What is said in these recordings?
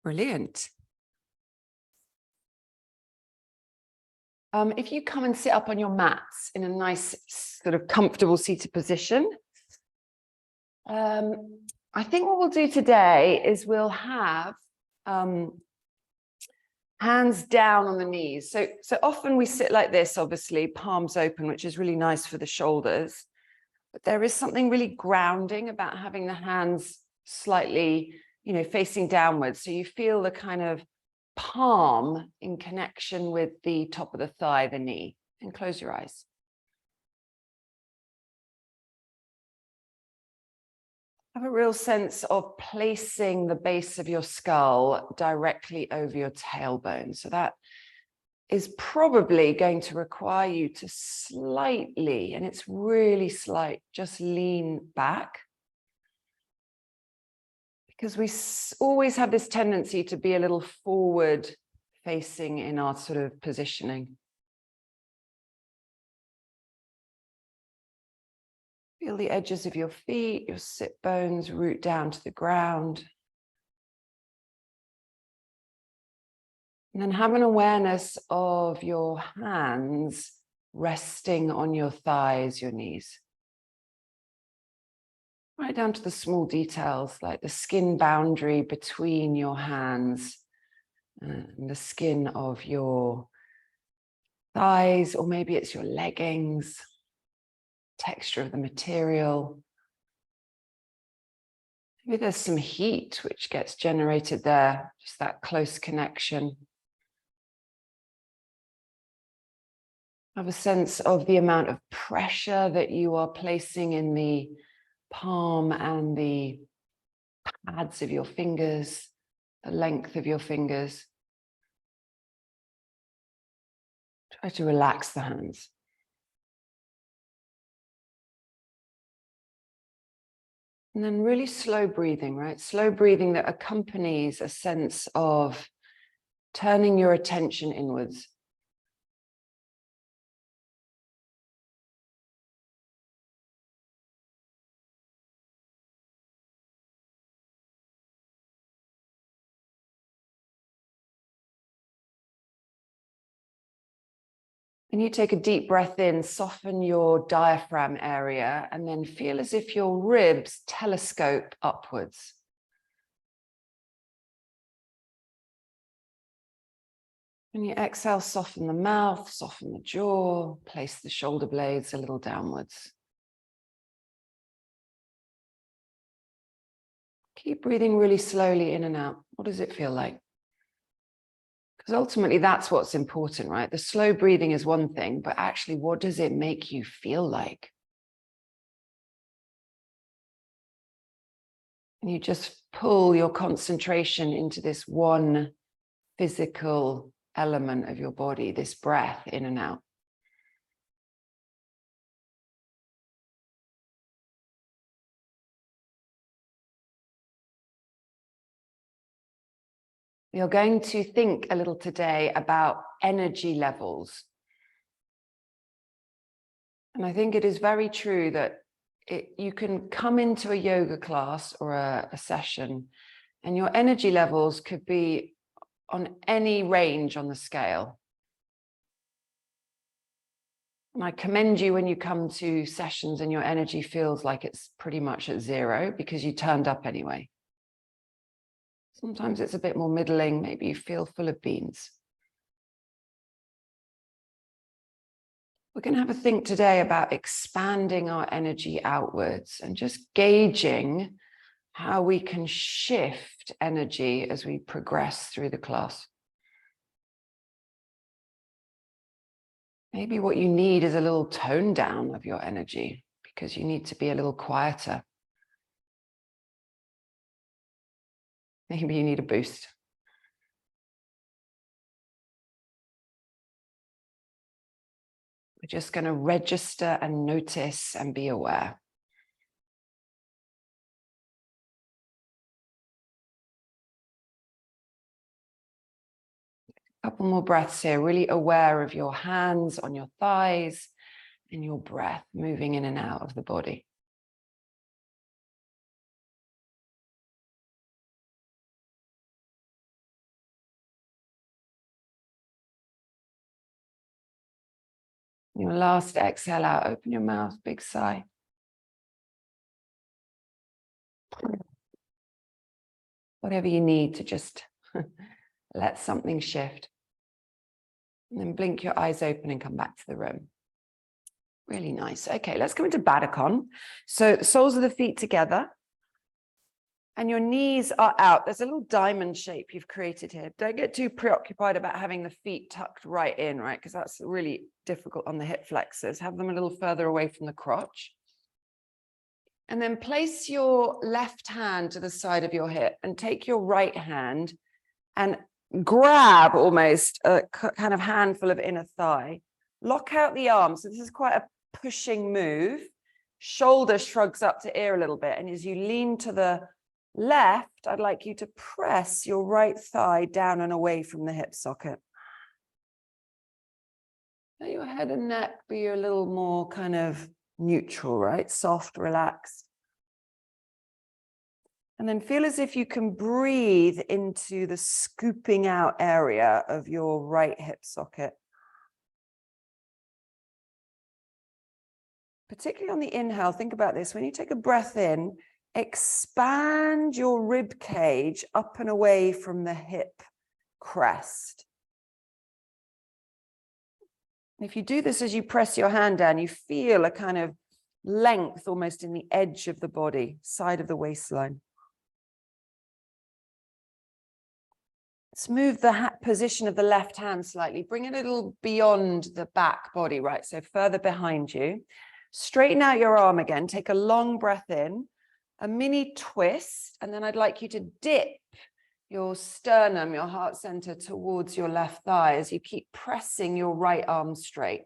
Brilliant. If you come and sit up on your mats in a nice sort of comfortable seated position, I think what we'll do today is we'll have hands down on the knees. So often we sit like this, obviously, palms open, which is really nice for the shoulders. But there is something really grounding about having the hands slightly, facing downwards. So you feel the kind of palm in connection with the top of the thigh, the knee, and close your eyes. Have a real sense of placing the base of your skull directly over your tailbone. So that is probably going to require you to slightly, and it's really slight, just lean back. Because we always have this tendency to be a little forward facing in our sort of positioning. Feel the edges of your feet, your sit bones root down to the ground. And then have an awareness of your hands resting on your thighs, your knees. Right down to the small details, like the skin boundary between your hands and the skin of your thighs, or maybe it's your leggings, texture of the material. Maybe there's some heat which gets generated there, just that close connection. Have a sense of the amount of pressure that you are placing in the palm and the pads of your fingers, the length of your fingers. Try to relax the hands. And then really slow breathing, right? Slow breathing that accompanies a sense of turning your attention inwards. And you take a deep breath in, soften your diaphragm area, and then feel as if your ribs telescope upwards. When you exhale, soften the mouth, soften the jaw, place the shoulder blades a little downwards. Keep breathing really slowly in and out. What does it feel like? Because ultimately that's what's important, right? The slow breathing is one thing, but actually, what does it make you feel like? And you just pull your concentration into this one physical element of your body, this breath in and out. You're going to think a little today about energy levels. And I think it is very true that you can come into a yoga class or a session, and your energy levels could be on any range on the scale. And I commend you when you come to sessions and your energy feels like it's pretty much at zero because you turned up anyway. Sometimes it's a bit more middling, maybe you feel full of beans. We're going to have a think today about expanding our energy outwards and just gauging how we can shift energy as we progress through the class. Maybe what you need is a little tone down of your energy because you need to be a little quieter. Maybe you need a boost. We're just going to register and notice and be aware. A couple more breaths here, really aware of your hands on your thighs and your breath moving in and out of the body. Your last exhale out, open your mouth, big sigh. Whatever you need to just let something shift. And then blink your eyes open and come back to the room. Really nice. Okay, let's go into Badakon. So the soles of the feet together. And your knees are out. There's a little diamond shape you've created here. Don't get too preoccupied about having the feet tucked right in, right? Because that's really difficult on the hip flexors. Have them a little further away from the crotch. And then place your left hand to the side of your hip and take your right hand and grab almost a kind of handful of inner thigh. Lock out the arms. So this is quite a pushing move. Shoulder shrugs up to ear a little bit. And as you lean to the left, I'd like you to press your right thigh down and away from the hip socket. Let your head and neck be a little more kind of neutral, right? Soft, relaxed. And then feel as if you can breathe into the scooping out area of your right hip socket. Particularly on the inhale, think about this. When you take a breath in, expand your rib cage up and away from the hip crest. If you do this as you press your hand down, you feel a kind of length almost in the edge of the body, side of the waistline. Let's move the position of the left hand slightly. Bring it a little beyond the back body, right? So further behind you. Straighten out your arm again. Take a long breath in, a mini twist, and then I'd like you to dip your sternum, your heart center, towards your left thigh as you keep pressing your right arm straight.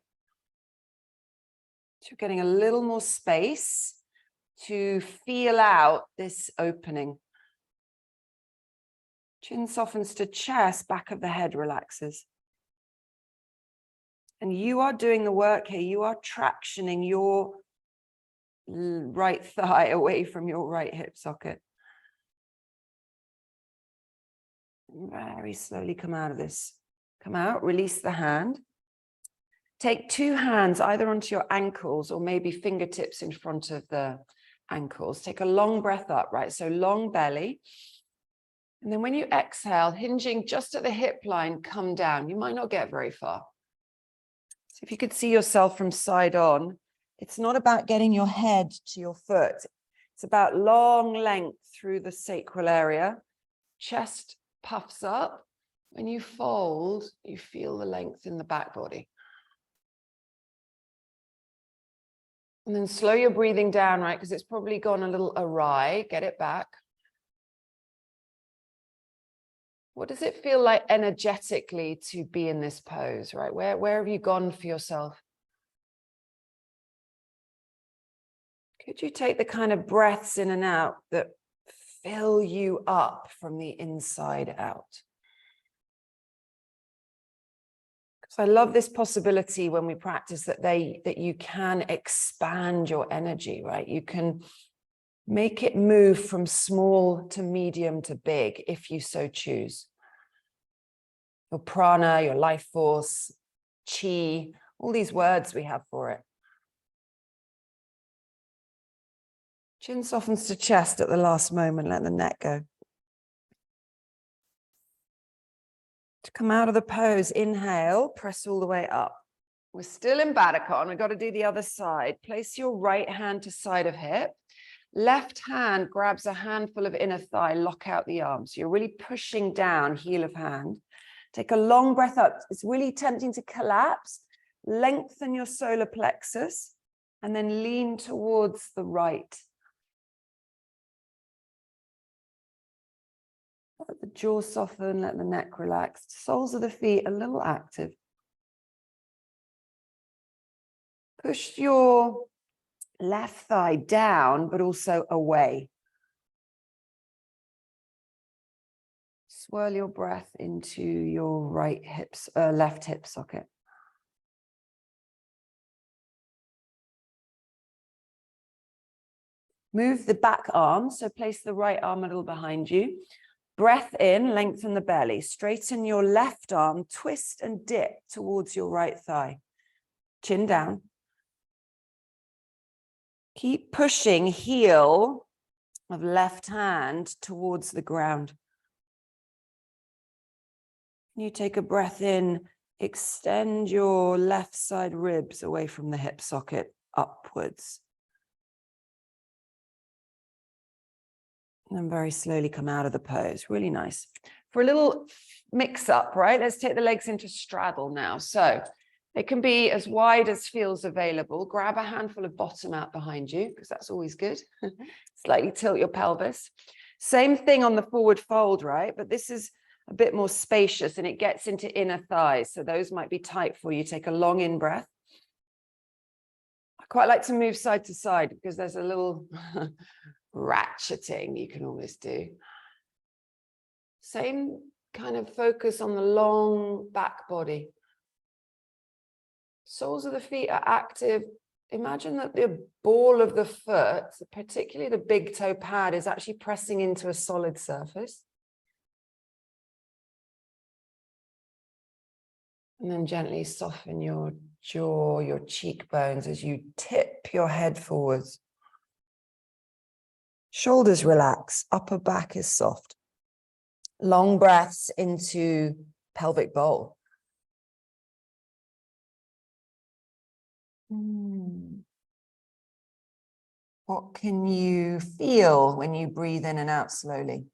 So you're getting a little more space to feel out this opening. Chin softens to chest, back of the head relaxes. And you are doing the work here. You are tractioning your right thigh away from your right hip socket. Very slowly come out of this. Come out, release the hand. Take two hands either onto your ankles or maybe fingertips in front of the ankles. Take a long breath up, right? So long belly. And then when you exhale, hinging just at the hip line, come down. You might not get very far. So if you could see yourself from side on, it's not about getting your head to your foot. It's about long length through the sacral area. Chest puffs up. When you fold, you feel the length in the back body. And then slow your breathing down, right? Because it's probably gone a little awry. Get it back. What does it feel like energetically to be in this pose, right? Where have you gone for yourself? Could you take the kind of breaths in and out that fill you up from the inside out? Because I love this possibility when we practice that you can expand your energy, right? You can make it move from small to medium to big if you so choose. Your prana, your life force, chi, all these words we have for it. Chin softens to chest at the last moment, let the neck go. To come out of the pose, inhale, press all the way up. We're still in Badakon. We've got to do the other side. Place your right hand to side of hip. Left hand grabs a handful of inner thigh, lock out the arms. So you're really pushing down, heel of hand. Take a long breath up. It's really tempting to collapse. Lengthen your solar plexus and then lean towards the right. Let the jaw soften, let the neck relax. Soles of the feet a little active. Push your left thigh down, but also away. Swirl your breath into your left hip socket. Move the back arm, so place the right arm a little behind you. Breath in, lengthen the belly. Straighten your left arm, twist and dip towards your right thigh. chin down. Keep pushing heel of left hand towards the ground. You take a breath in, extend your left side ribs away from the hip socket upwards. And then very slowly come out of the pose. Really nice. For a little mix up, right? Let's take the legs into straddle now. So it can be as wide as feels available. Grab a handful of bottom out behind you, because that's always good. Slightly tilt your pelvis. Same thing on the forward fold, right? But this is a bit more spacious and it gets into inner thighs. So those might be tight for you. Take a long in breath. I quite like to move side to side because there's a little ratcheting you can almost do. Same kind of focus on the long back body. Soles of the feet are active. Imagine that the ball of the foot, particularly the big toe pad, is actually pressing into a solid surface. And then gently soften your jaw, your cheekbones as you tip your head forwards. Shoulders relax, upper back is soft. Long breaths into pelvic bowl. What can you feel when you breathe in and out slowly?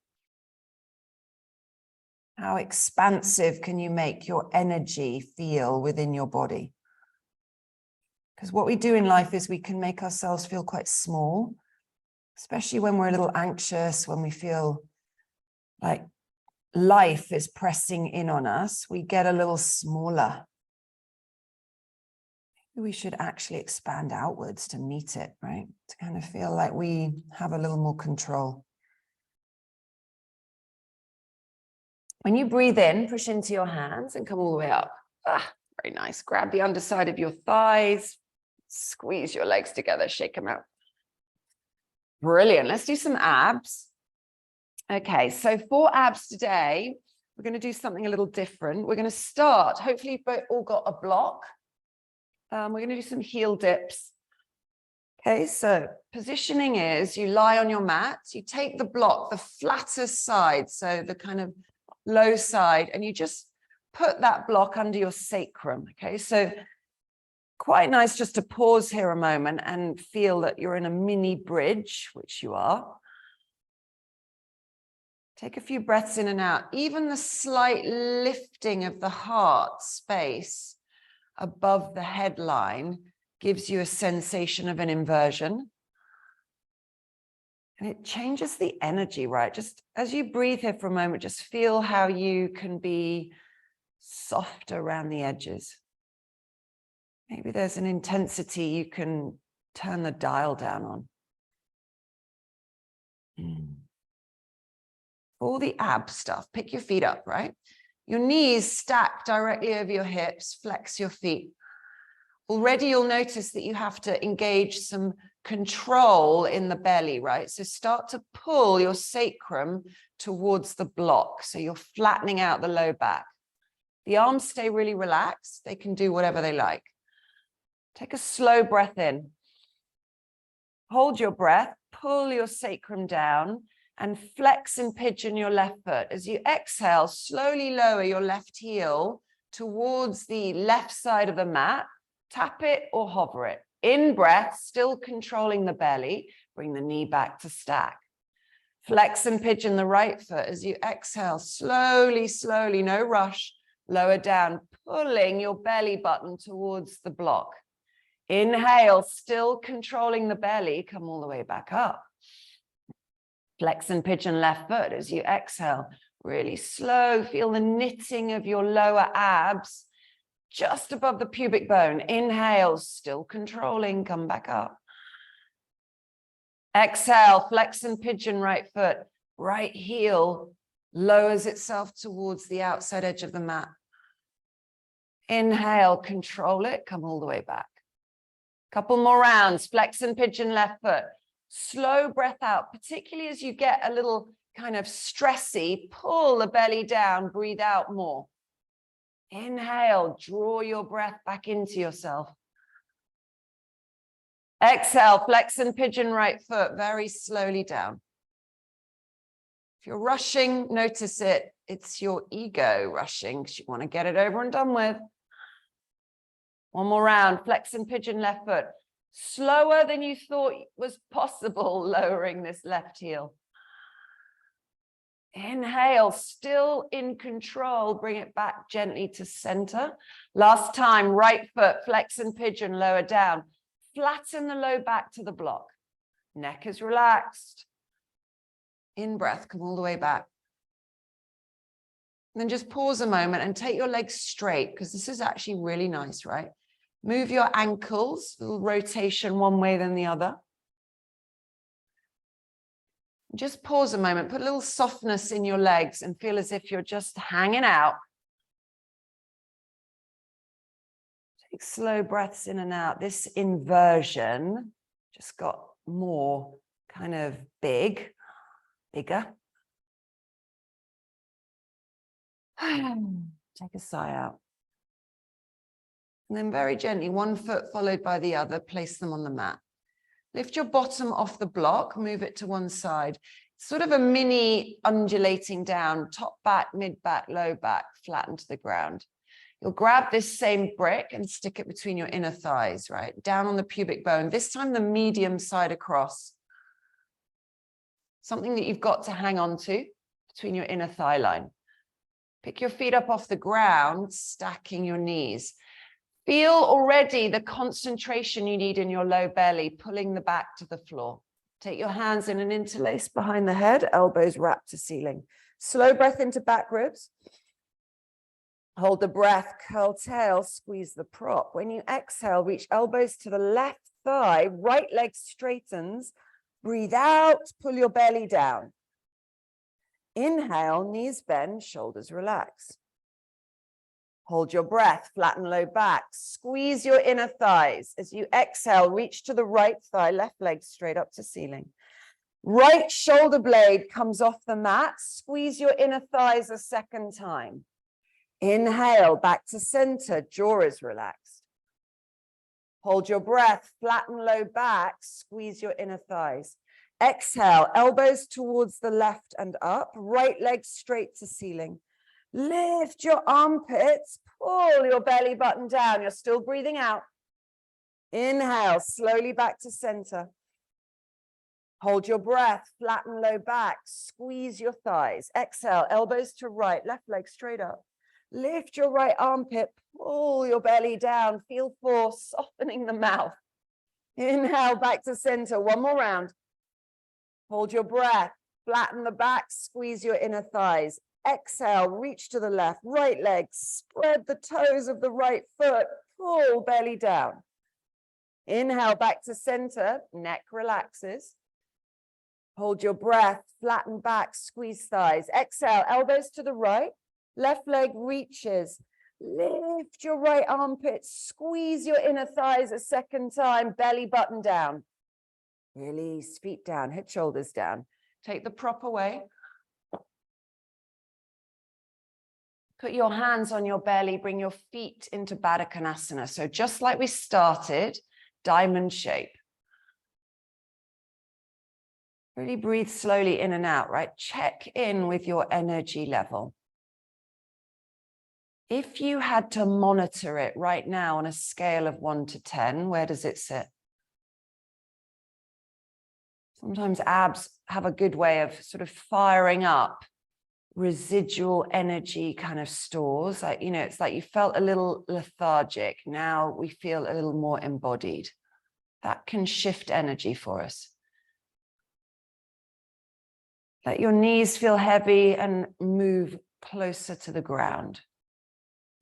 How expansive can you make your energy feel within your body? Because what we do in life is we can make ourselves feel quite small, especially when we're a little anxious, when we feel like life is pressing in on us, we get a little smaller. We should actually expand outwards to meet it, right? To kind of feel like we have a little more control. When you breathe in, push into your hands and come all the way up. Very nice. Grab the underside of your thighs, squeeze your legs together, shake them out. Brilliant. Let's do some abs. Okay, so for abs today, we're going to do something a little different. We're going to start, hopefully you've all got a block. We're going to do some heel dips. Okay, so positioning is you lie on your mat, you take the block, the flattest side, so the kind of low side, and you just put that block under your sacrum. Okay, so quite nice just to pause here a moment and feel that you're in a mini bridge, which you are. Take a few breaths in and out. Even the slight lifting of the heart space above the headline gives you a sensation of an inversion. And it changes the energy, right? Just as you breathe here for a moment, just feel how you can be soft around the edges. Maybe there's an intensity you can turn the dial down on. All the ab stuff, pick your feet up, right? Your knees stack directly over your hips, flex your feet. Already you'll notice that you have to engage some control in the belly, right? So start to pull your sacrum towards the block. So you're flattening out the low back. The arms stay really relaxed. They can do whatever they like. Take a slow breath in. Hold your breath, pull your sacrum down and flex and pigeon your left foot. As you exhale, slowly lower your left heel towards the left side of the mat. Tap it or hover it. In breath, still controlling the belly. Bring the knee back to stack. Flex and pigeon the right foot as you exhale, slowly, slowly, no rush. Lower down, pulling your belly button towards the block. Inhale, still controlling the belly. Come all the way back up. Flex and pigeon left foot as you exhale. Really slow. Feel the knitting of your lower abs just above the pubic bone. Inhale, still controlling. Come back up. Exhale, flex and pigeon right foot. Right heel lowers itself towards the outside edge of the mat. Inhale, control it. Come all the way back. Couple more rounds. Flex and pigeon left foot. Slow breath out, particularly as you get a little kind of stressy. Pull the belly down, breathe out more. Inhale, draw your breath back into yourself. Exhale, flex and pigeon right foot very slowly down. If you're rushing, notice it. It's your ego rushing because you want to get it over and done with. One more round, flex and pigeon left foot. Slower than you thought was possible, lowering this left heel. Inhale, still in control. Bring it back gently to center. Last time, right foot, flex and pigeon, lower down. Flatten the low back to the block. Neck is relaxed. In breath, come all the way back. And then just pause a moment and take your legs straight, because this is actually really nice, right? Move your ankles, a little rotation one way then the other. Just pause a moment, put a little softness in your legs and feel as if you're just hanging out. Take slow breaths in and out. This inversion just got more kind of bigger. Take a sigh out. And then very gently, one foot followed by the other, place them on the mat. Lift your bottom off the block, move it to one side. Sort of a mini undulating down, top back, mid back, low back, flatten to the ground. You'll grab this same brick and stick it between your inner thighs, right? Down on the pubic bone, this time the medium side across. Something that you've got to hang on to between your inner thigh line. Pick your feet up off the ground, stacking your knees. Feel already the concentration you need in your low belly, pulling the back to the floor. Take your hands in an interlace behind the head, elbows wrapped to ceiling. Slow breath into back ribs. Hold the breath, curl tail, squeeze the prop. When you exhale, reach elbows to the left thigh, right leg straightens. Breathe out, pull your belly down. Inhale, knees bend, shoulders relax. Hold your breath, flatten low back, squeeze your inner thighs. As you exhale, reach to the right thigh, left leg straight up to ceiling. Right shoulder blade comes off the mat, squeeze your inner thighs a second time. Inhale, back to center, jaw is relaxed. Hold your breath, flatten low back, squeeze your inner thighs. Exhale, elbows towards the left and up, right leg straight to ceiling. Lift your armpits, pull your belly button down. You're still breathing out. Inhale, slowly back to center. Hold your breath, flatten low back, squeeze your thighs. Exhale, elbows to right, left leg straight up. Lift your right armpit, pull your belly down. Feel force softening the mouth. Inhale, back to center. One more round. Hold your breath, flatten the back, squeeze your inner thighs. Exhale, reach to the left, right leg, spread the toes of the right foot, pull belly down. Inhale, back to center, neck relaxes. Hold your breath, flatten back, squeeze thighs. Exhale, elbows to the right, left leg reaches. Lift your right armpit, squeeze your inner thighs a second time, belly button down. Release, feet down, head, shoulders down. Take the prop away. Put your hands on your belly, bring your feet into Baddha Konasana. So just like we started, diamond shape. Really breathe slowly in and out, right? Check in with your energy level. If you had to monitor it right now on a scale of 1 to 10, where does it sit? Sometimes abs have a good way of sort of firing up residual energy kind of stores. Like, you know, it's like you felt a little lethargic. Now we feel a little more embodied. That can shift energy for us. Let your knees feel heavy and move closer to the ground.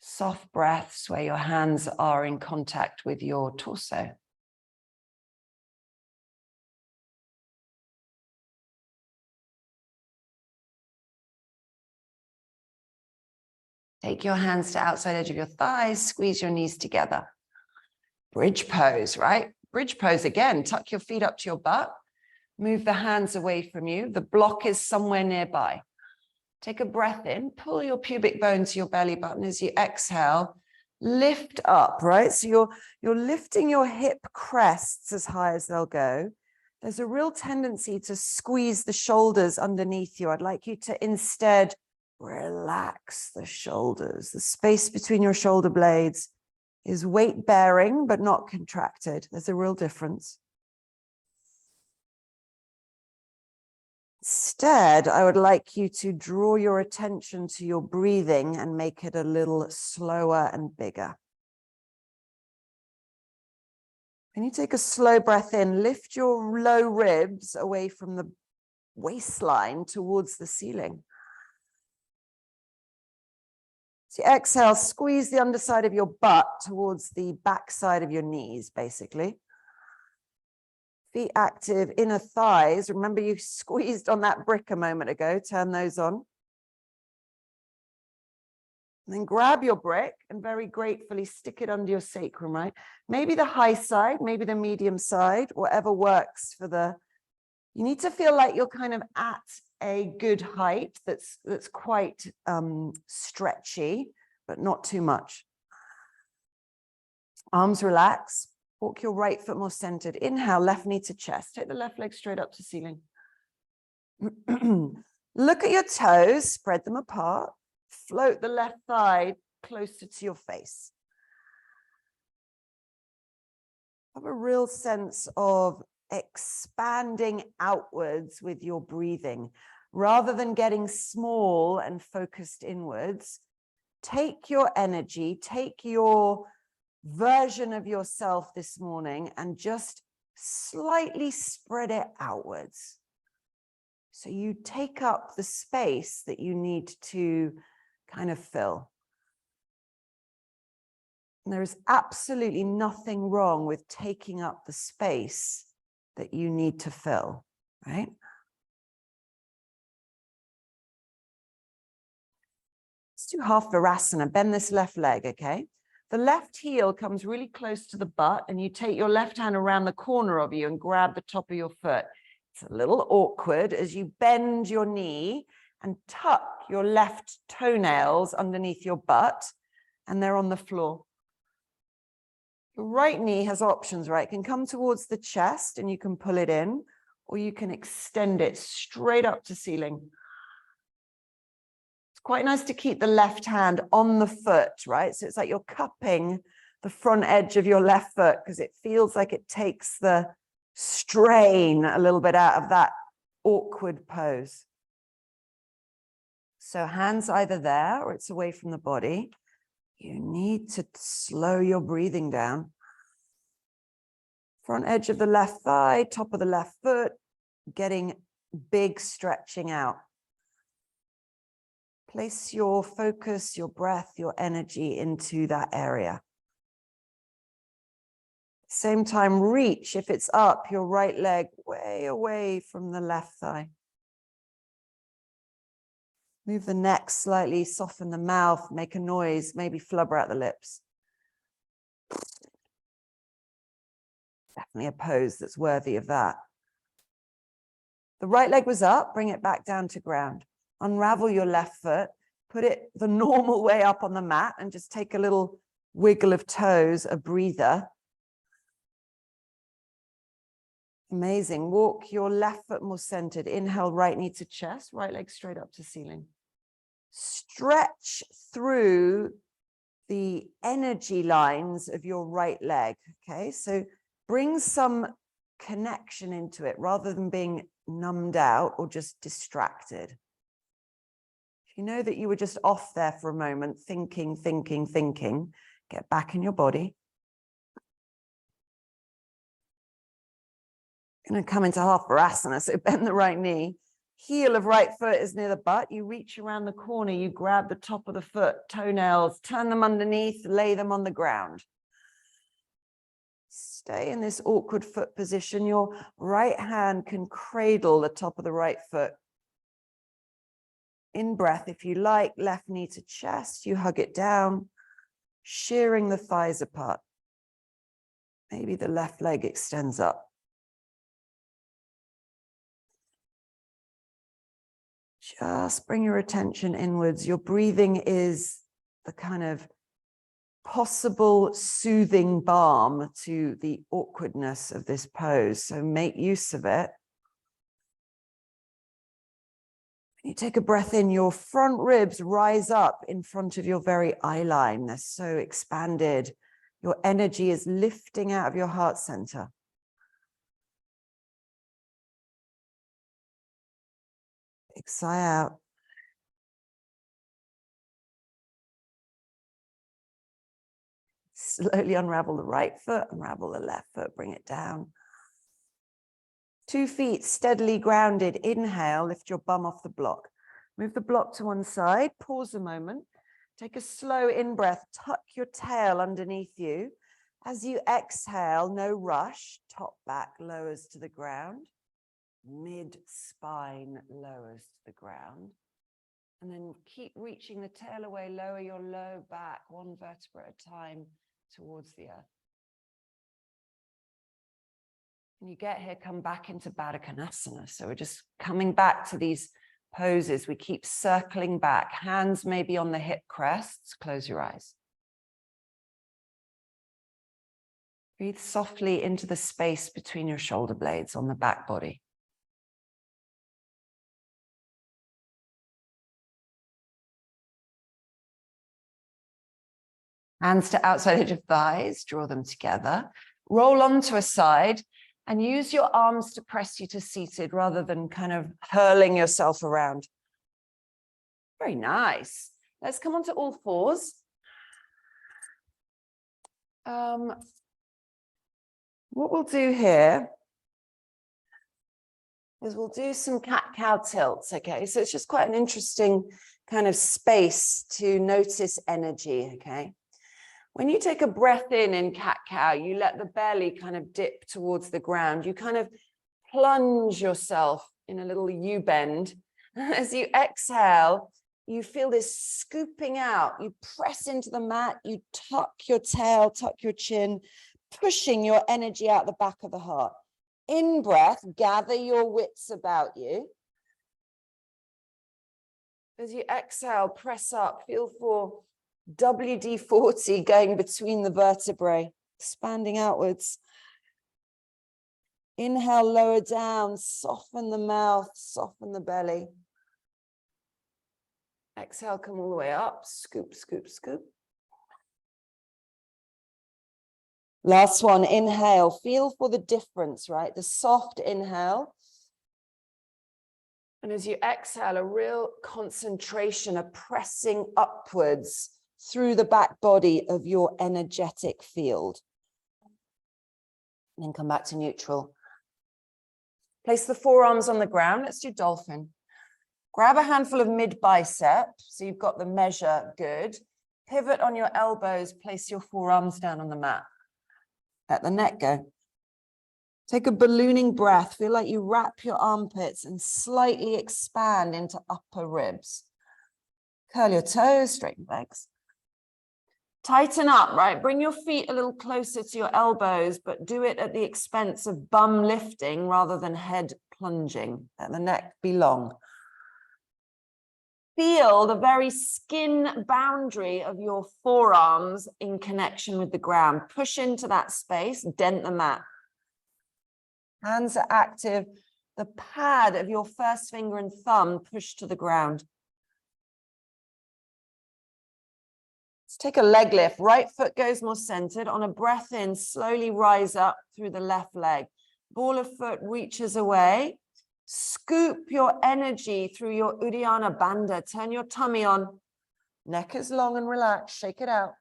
Soft breaths where your hands are in contact with your torso. Take your hands to outside edge of your thighs, squeeze your knees together. Bridge pose, right? Bridge pose again, tuck your feet up to your butt. Move the hands away from you. The block is somewhere nearby. Take a breath in, pull your pubic bone to your belly button. As you exhale, lift up, right? So you're lifting your hip crests as high as they'll go. There's a real tendency to squeeze the shoulders underneath you. I'd like you to instead relax the shoulders. The space between your shoulder blades is weight bearing, but not contracted. There's a real difference. Instead, I would like you to draw your attention to your breathing and make it a little slower and bigger. When you take a slow breath in, lift your low ribs away from the waistline towards the ceiling. So you exhale, squeeze the underside of your butt towards the backside of your knees, basically. Feet active, inner thighs. Remember you squeezed on that brick a moment ago. Turn those on. And then grab your brick and very gratefully stick it under your sacrum, right? Maybe the high side, maybe the medium side, whatever works for the... You need to feel like you're kind of at a good height that's quite stretchy, but not too much. Arms relax. Walk your right foot more centered. Inhale, left knee to chest. Take the left leg straight up to ceiling. Look at your toes, spread them apart. Float the left thigh closer to your face. Have a real sense of expanding outwards with your breathing. Rather than getting small and focused inwards, take your energy, take your version of yourself this morning and just slightly spread it outwards. So you take up the space that you need to kind of fill. And there is absolutely nothing wrong with taking up the space that you need to fill, right? Let's do half Virasana. Bend this left leg, okay? The left heel comes really close to the butt and you take your left hand around the corner of you and grab the top of your foot. It's a little awkward as you bend your knee and tuck your left toenails underneath your butt and they're on the floor. Your right knee has options, right? It can come towards the chest and you can pull it in, or you can extend it straight up to ceiling. It's quite nice to keep the left hand on the foot, right? So it's like you're cupping the front edge of your left foot because it feels like it takes the strain a little bit out of that awkward pose. So hands either there or it's away from the body. You need to slow your breathing down. Front edge of the left thigh, top of the left foot, getting big stretching out. Place your focus, your breath, your energy into that area. Same time, reach, if it's up, your right leg way away from the left thigh. Move the neck slightly, soften the mouth, make a noise, maybe flubber out the lips. Definitely a pose that's worthy of that. The right leg was up, bring it back down to ground. Unravel your left foot, put it the normal way up on the mat and just take a little wiggle of toes, a breather. Amazing. Walk your left foot more centered. Inhale, right knee to chest, right leg straight up to ceiling. Stretch through the energy lines of your right leg. Okay, so bring some connection into it rather than being numbed out or just distracted. If you know that you were just off there for a moment, thinking, get back in your body. Going to come into half Virasana, so bend the right knee. Heel of right foot is near the butt. You reach around the corner, you grab the top of the foot, toenails, turn them underneath, lay them on the ground. Stay in this awkward foot position. Your right hand can cradle the top of the right foot. In breath, if you like, left knee to chest, you hug it down, shearing the thighs apart. Maybe the left leg extends up. Just bring your attention inwards. Your breathing is the kind of possible soothing balm to the awkwardness of this pose. So make use of it. You take a breath in, your front ribs rise up in front of your very eye line. They're so expanded. Your energy is lifting out of your heart center. Big sigh out. Slowly unravel the right foot, unravel the left foot, bring it down. 2 feet steadily grounded. Inhale, lift your bum off the block. Move the block to one side, pause a moment. Take a slow in-breath, tuck your tail underneath you. As you exhale, no rush, top back lowers to the ground. Mid-spine lowers to the ground. And then keep reaching the tail away, lower your low back, one vertebra at a time towards the earth. When you get here, come back into Baddha Konasana. So we're just coming back to these poses. We keep circling back. Hands maybe on the hip crests. Close your eyes. Breathe softly into the space between your shoulder blades on the back body. Hands to outside edge of thighs. Draw them together. Roll onto a side. And use your arms to press you to seated rather than kind of hurling yourself around. Very nice. Let's come onto all fours. What we'll do here is we'll do some cat-cow tilts, okay? So it's just quite an interesting kind of space to notice energy, okay? When you take a breath in cat-cow, you let the belly kind of dip towards the ground. You kind of plunge yourself in a little U-bend. As you exhale, you feel this scooping out. You press into the mat, you tuck your tail, tuck your chin, pushing your energy out the back of the heart. In breath, gather your wits about you. As you exhale, press up, feel for WD-40 going between the vertebrae, expanding outwards. Inhale, lower down, soften the mouth, soften the belly. Exhale, come all the way up, scoop, scoop, scoop. Last one, inhale, feel for the difference, right? The soft inhale. And as you exhale, a real concentration, a pressing upwards through the back body of your energetic field. And then come back to neutral. Place the forearms on the ground. Let's do dolphin. Grab a handful of mid bicep. So you've got the measure, good. Pivot on your elbows, place your forearms down on the mat. Let the neck go. Take a ballooning breath. Feel like you wrap your armpits and slightly expand into upper ribs. Curl your toes, straighten legs. Tighten up, right? Bring your feet a little closer to your elbows, but do it at the expense of bum lifting rather than head plunging. Let the neck be long. Feel the very skin boundary of your forearms in connection with the ground. Push into that space, dent the mat. Hands are active. The pad of your first finger and thumb push to the ground. Let's take a leg lift. Right foot goes more centered. On a breath in, slowly rise up through the left leg. Ball of foot reaches away. Scoop your energy through your Uddiyana Bandha. Turn your tummy on. Neck is long and relaxed. Shake it out.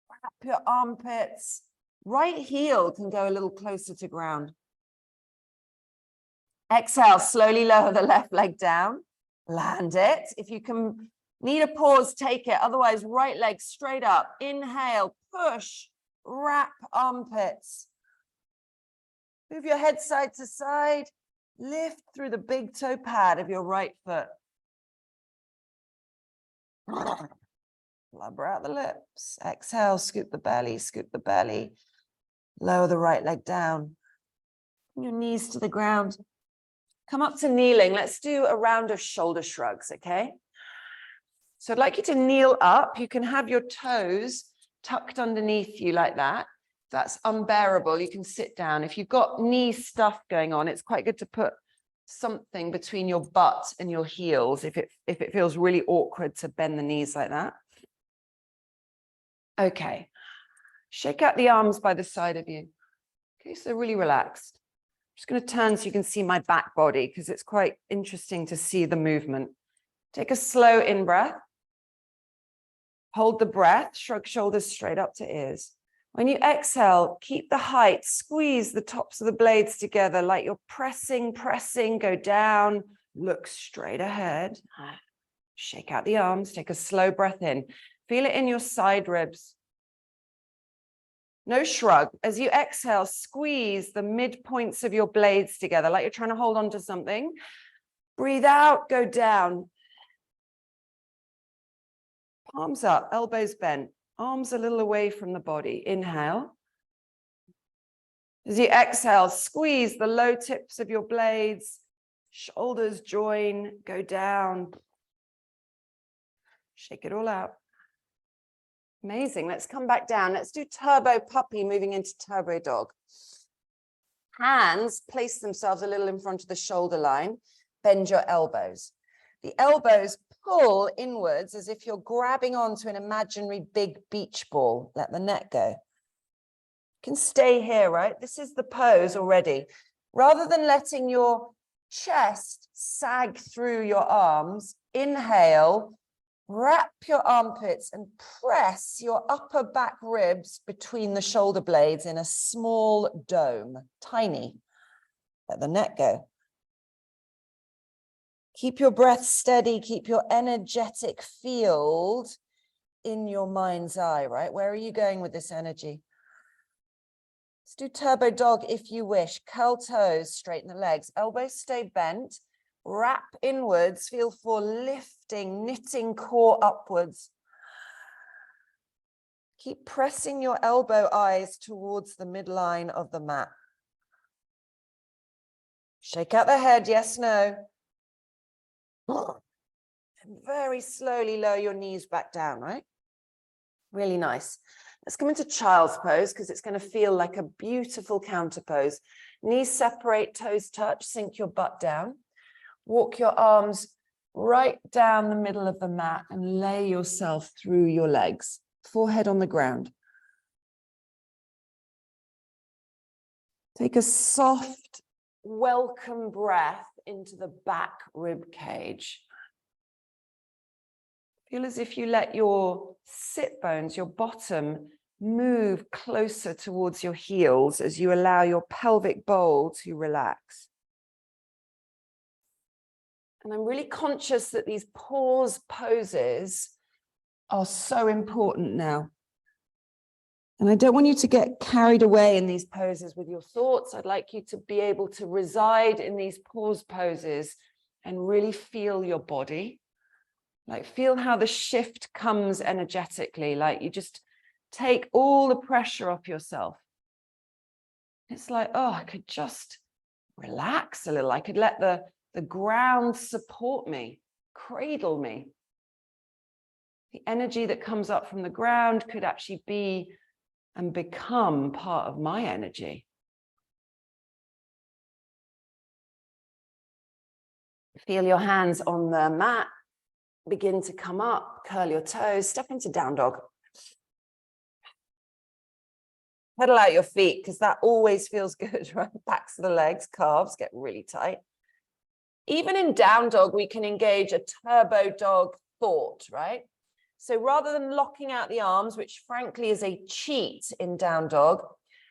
Wrap your armpits. Right heel can go a little closer to ground. Exhale, slowly lower the left leg down. Land it. If you can need a pause, take it. Otherwise, right leg straight up. Inhale, push, wrap armpits. Move your head side to side. Lift through the big toe pad of your right foot. Blubber out the lips. Exhale, scoop the belly, scoop the belly. Lower the right leg down. Your knees to the ground. Come up to kneeling. Let's do a round of shoulder shrugs, okay? So I'd like you to kneel up. You can have your toes tucked underneath you like that. If that's unbearable, you can sit down. If you've got knee stuff going on, it's quite good to put something between your butt and your heels if it feels really awkward to bend the knees like that. Okay, shake out the arms by the side of you. Okay, so really relaxed. I'm just going to turn so you can see my back body because it's quite interesting to see the movement. Take a slow in-breath. Hold the breath, shrug shoulders straight up to ears. When you exhale, keep the height, squeeze the tops of the blades together like you're pressing, go down, look straight ahead. Shake out the arms, take a slow breath in. Feel it in your side ribs. No shrug. As you exhale, squeeze the midpoints of your blades together like you're trying to hold on to something. Breathe out, go down. Palms up, elbows bent, arms a little away from the body. Inhale. As you exhale, squeeze the low tips of your blades, shoulders join, go down. Shake it all out. Amazing. Let's come back down. Let's do turbo puppy, moving into turbo dog. Hands place themselves a little in front of the shoulder line. Bend your elbows. The elbows pull inwards as if you're grabbing onto an imaginary big beach ball. Let the neck go. You can stay here, right? This is the pose already. Rather than letting your chest sag through your arms, inhale, wrap your armpits and press your upper back ribs between the shoulder blades in a small dome, tiny. Let the neck go. Keep your breath steady, keep your energetic field in your mind's eye, right? Where are you going with this energy? Let's do turbo dog if you wish. Curl toes, straighten the legs, elbows stay bent, wrap inwards, feel for lifting, knitting core upwards. Keep pressing your elbow eyes towards the midline of the mat. Shake out the head, yes, no. And very slowly lower your knees back down, right? Really nice. Let's come into child's pose because it's going to feel like a beautiful counter pose. Knees separate, toes touch, sink your butt down. Walk your arms right down the middle of the mat and lay yourself through your legs. Forehead on the ground. Take a soft, welcome breath into the back rib cage. Feel as if you let your sit bones, your bottom, move closer towards your heels as you allow your pelvic bowl to relax. And I'm really conscious that these pause poses are so important now. And I don't want you to get carried away in these poses with your thoughts. I'd like you to be able to reside in these pause poses and really feel your body. Like feel how the shift comes energetically, like you just take all the pressure off yourself. It's like, oh, I could just relax a little. I could let the ground support me, cradle me. The energy that comes up from the ground could actually be and become part of my energy. Feel your hands on the mat. Begin to come up, curl your toes, step into down dog. Pedal out your feet because that always feels good, right? Backs of the legs, calves get really tight. Even in down dog, we can engage a turbo dog thought, right? So rather than locking out the arms, which frankly is a cheat in down dog,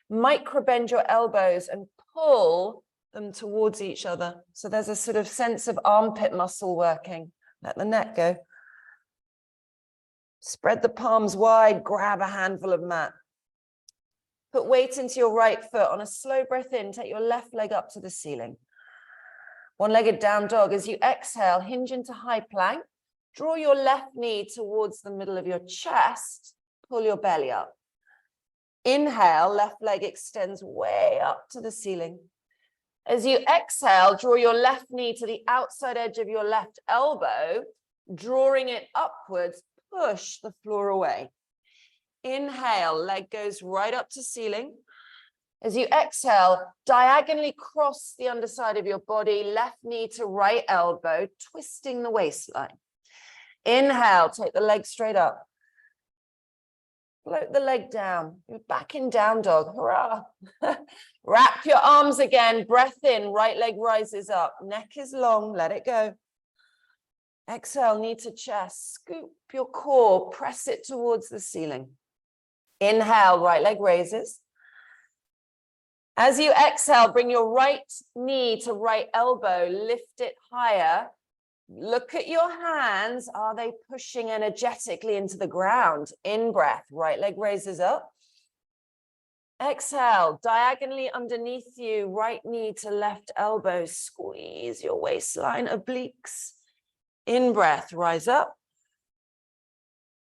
micro bend your elbows and pull them towards each other. So there's a sort of sense of armpit muscle working. Let the neck go. Spread the palms wide, grab a handful of mat. Put weight into your right foot. On a slow breath in, take your left leg up to the ceiling. One-legged down dog. As you exhale, hinge into high plank. Draw your left knee towards the middle of your chest. Pull your belly up. Inhale, left leg extends way up to the ceiling. As you exhale, draw your left knee to the outside edge of your left elbow. drawing it upwards, push the floor away. Inhale, leg goes right up to ceiling. As you exhale, diagonally cross the underside of your body, left knee to right elbow, twisting the waistline. Inhale, take the leg straight up. Float the leg down. You're back in down dog. Hurrah. Wrap your arms again. Breath in. Right leg rises up. Neck is long. Let it go. Exhale, knee to chest. Scoop your core. Press it towards the ceiling. Inhale, right leg raises. As you exhale, bring your right knee to right elbow. Lift it higher. Look at your hands. Are they pushing energetically into the ground? In breath, right leg raises up. Exhale, diagonally underneath you, right knee to left elbow. Squeeze your waistline, obliques. In breath, rise up.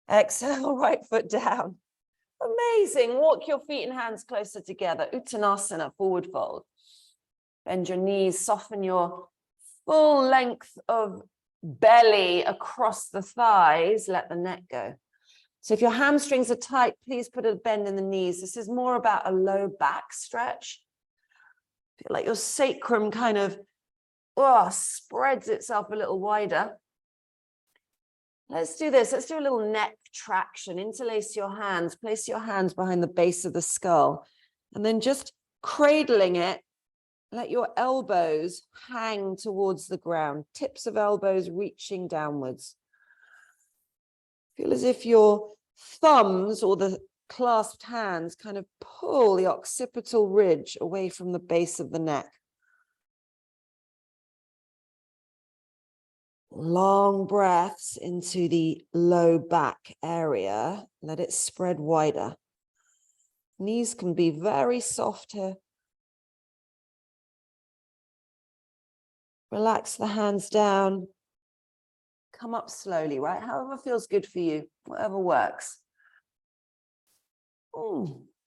Exhale, right foot down. Amazing. Walk your feet and hands closer together. Uttanasana, forward fold. Bend your knees, soften your full length of belly across the thighs, let the neck go. So if your hamstrings are tight, please put a bend in the knees. This is more about a low back stretch. Feel like your sacrum kind of spreads itself a little wider. Let's do this. Let's do a little neck traction. Interlace your hands. Place your hands behind the base of the skull. And then just cradling it, let your elbows hang towards the ground, tips of elbows reaching downwards. Feel as if your thumbs or the clasped hands kind of pull the occipital ridge away from the base of the neck. Long breaths into the low back area. Let it spread wider. Knees can be very soft here. Relax the hands down. Come up slowly, right? However feels good for you, whatever works.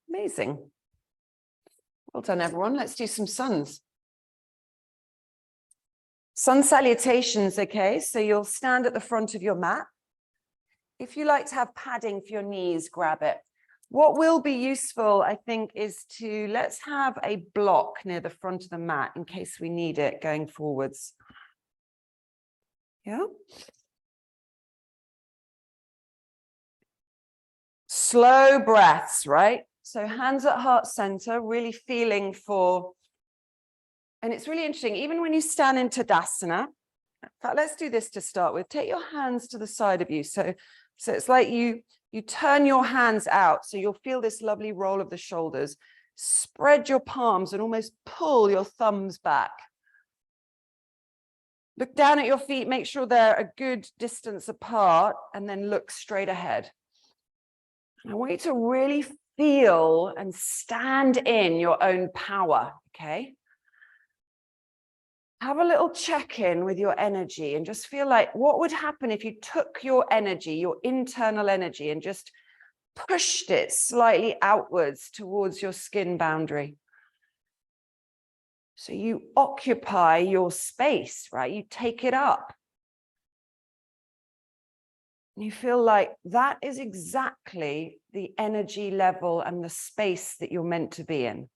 Amazing. Well done, everyone. Let's do some suns. Sun salutations, okay? So you'll stand at the front of your mat. If you like to have padding for your knees, grab it. What will be useful, I think, is let's have a block near the front of the mat in case we need it going forwards. Yeah. Slow breaths, right? So hands at heart center, really feeling for, and it's really interesting, even when you stand in Tadasana, in fact, let's do this to start with. Take your hands to the side of you. So it's like you turn your hands out, so you'll feel this lovely roll of the shoulders. Spread your palms and almost pull your thumbs back. Look down at your feet, make sure they're a good distance apart, and then look straight ahead. And I want you to really feel and stand in your own power, okay? Have a little check-in with your energy and just feel like what would happen if you took your energy, your internal energy, and just pushed it slightly outwards towards your skin boundary. So you occupy your space, right? You take it up. And you feel like that is exactly the energy level and the space that you're meant to be in.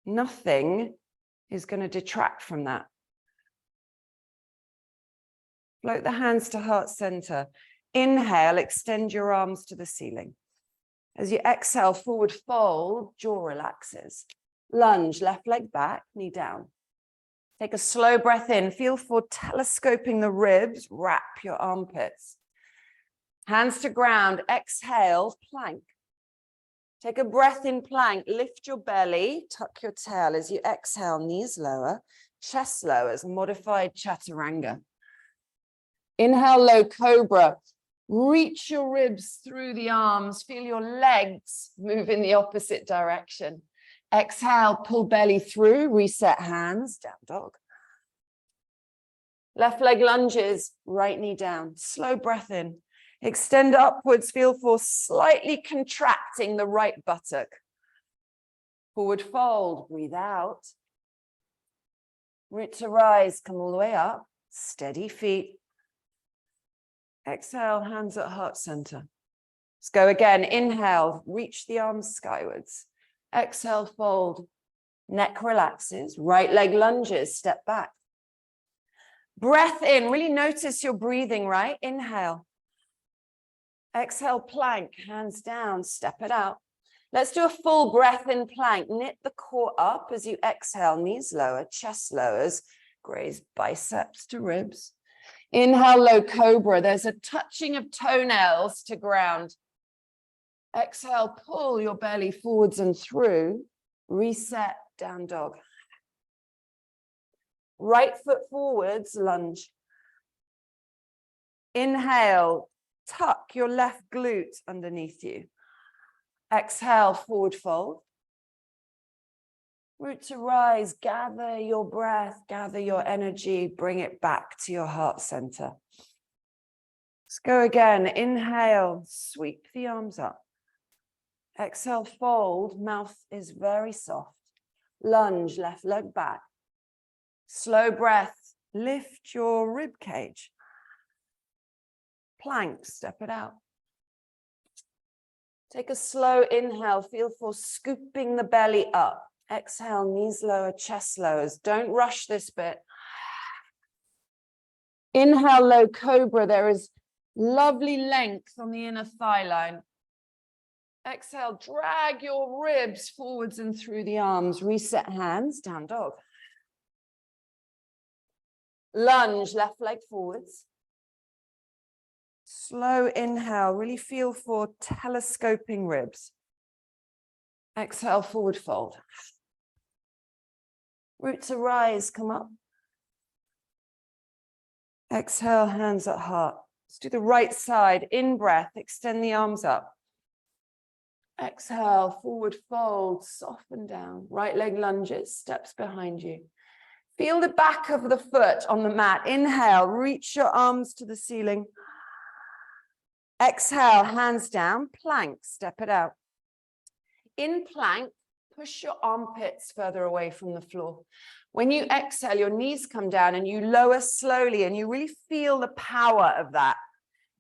Nothing is going to detract from that. Float the hands to heart center. Inhale, extend your arms to the ceiling. As you exhale, forward fold, jaw relaxes. Lunge, left leg back, knee down. Take a slow breath in. Feel for telescoping the ribs. Wrap your armpits. Hands to ground. Exhale, plank. Take a breath in plank. Lift your belly. Tuck your tail. As you exhale, knees lower, chest lowers, modified chaturanga. Inhale, low cobra. Reach your ribs through the arms. Feel your legs move in the opposite direction. Exhale, pull belly through, reset hands, down dog. Left leg lunges, right knee down. Slow breath in. Extend upwards, feel for slightly contracting the right buttock. Forward fold, breathe out. Root to rise, come all the way up. Steady feet. Exhale, hands at heart center. Let's go again. Inhale, reach the arms skywards. Exhale, fold. Neck relaxes. Right leg lunges, step back. Breath in, really notice your breathing, right? Inhale. Exhale, plank, hands down, step it out. Let's do a full breath in plank. Knit the core up as you exhale, knees lower, chest lowers, graze biceps to ribs. Inhale, low cobra. There's a touching of toenails to ground. Exhale, pull your belly forwards and through. Reset, down dog. Right foot forwards, lunge. Inhale, tuck your left glute underneath you. Exhale, forward fold. Root to rise, gather your breath, gather your energy, bring it back to your heart center. Let's go again. Inhale, sweep the arms up. Exhale, fold, mouth is very soft. Lunge, left leg back. Slow breath, lift your rib cage. Plank, step it out. Take a slow inhale, feel for scooping the belly up. Exhale, knees lower, chest lowers. Don't rush this bit. Inhale, low cobra. There is lovely length on the inner thigh line. Exhale, drag your ribs forwards and through the arms. Reset hands, down dog. Lunge, left leg forwards. Slow inhale, really feel for telescoping ribs. Exhale, forward fold. Root to rise, come up. Exhale, hands at heart. Let's do the right side. In breath, extend the arms up. Exhale, forward fold, soften down. Right leg lunges, steps behind you. Feel the back of the foot on the mat. Inhale, reach your arms to the ceiling. Exhale, hands down, plank, step it out. In plank, push your armpits further away from the floor. When you exhale, your knees come down and you lower slowly and you really feel the power of that.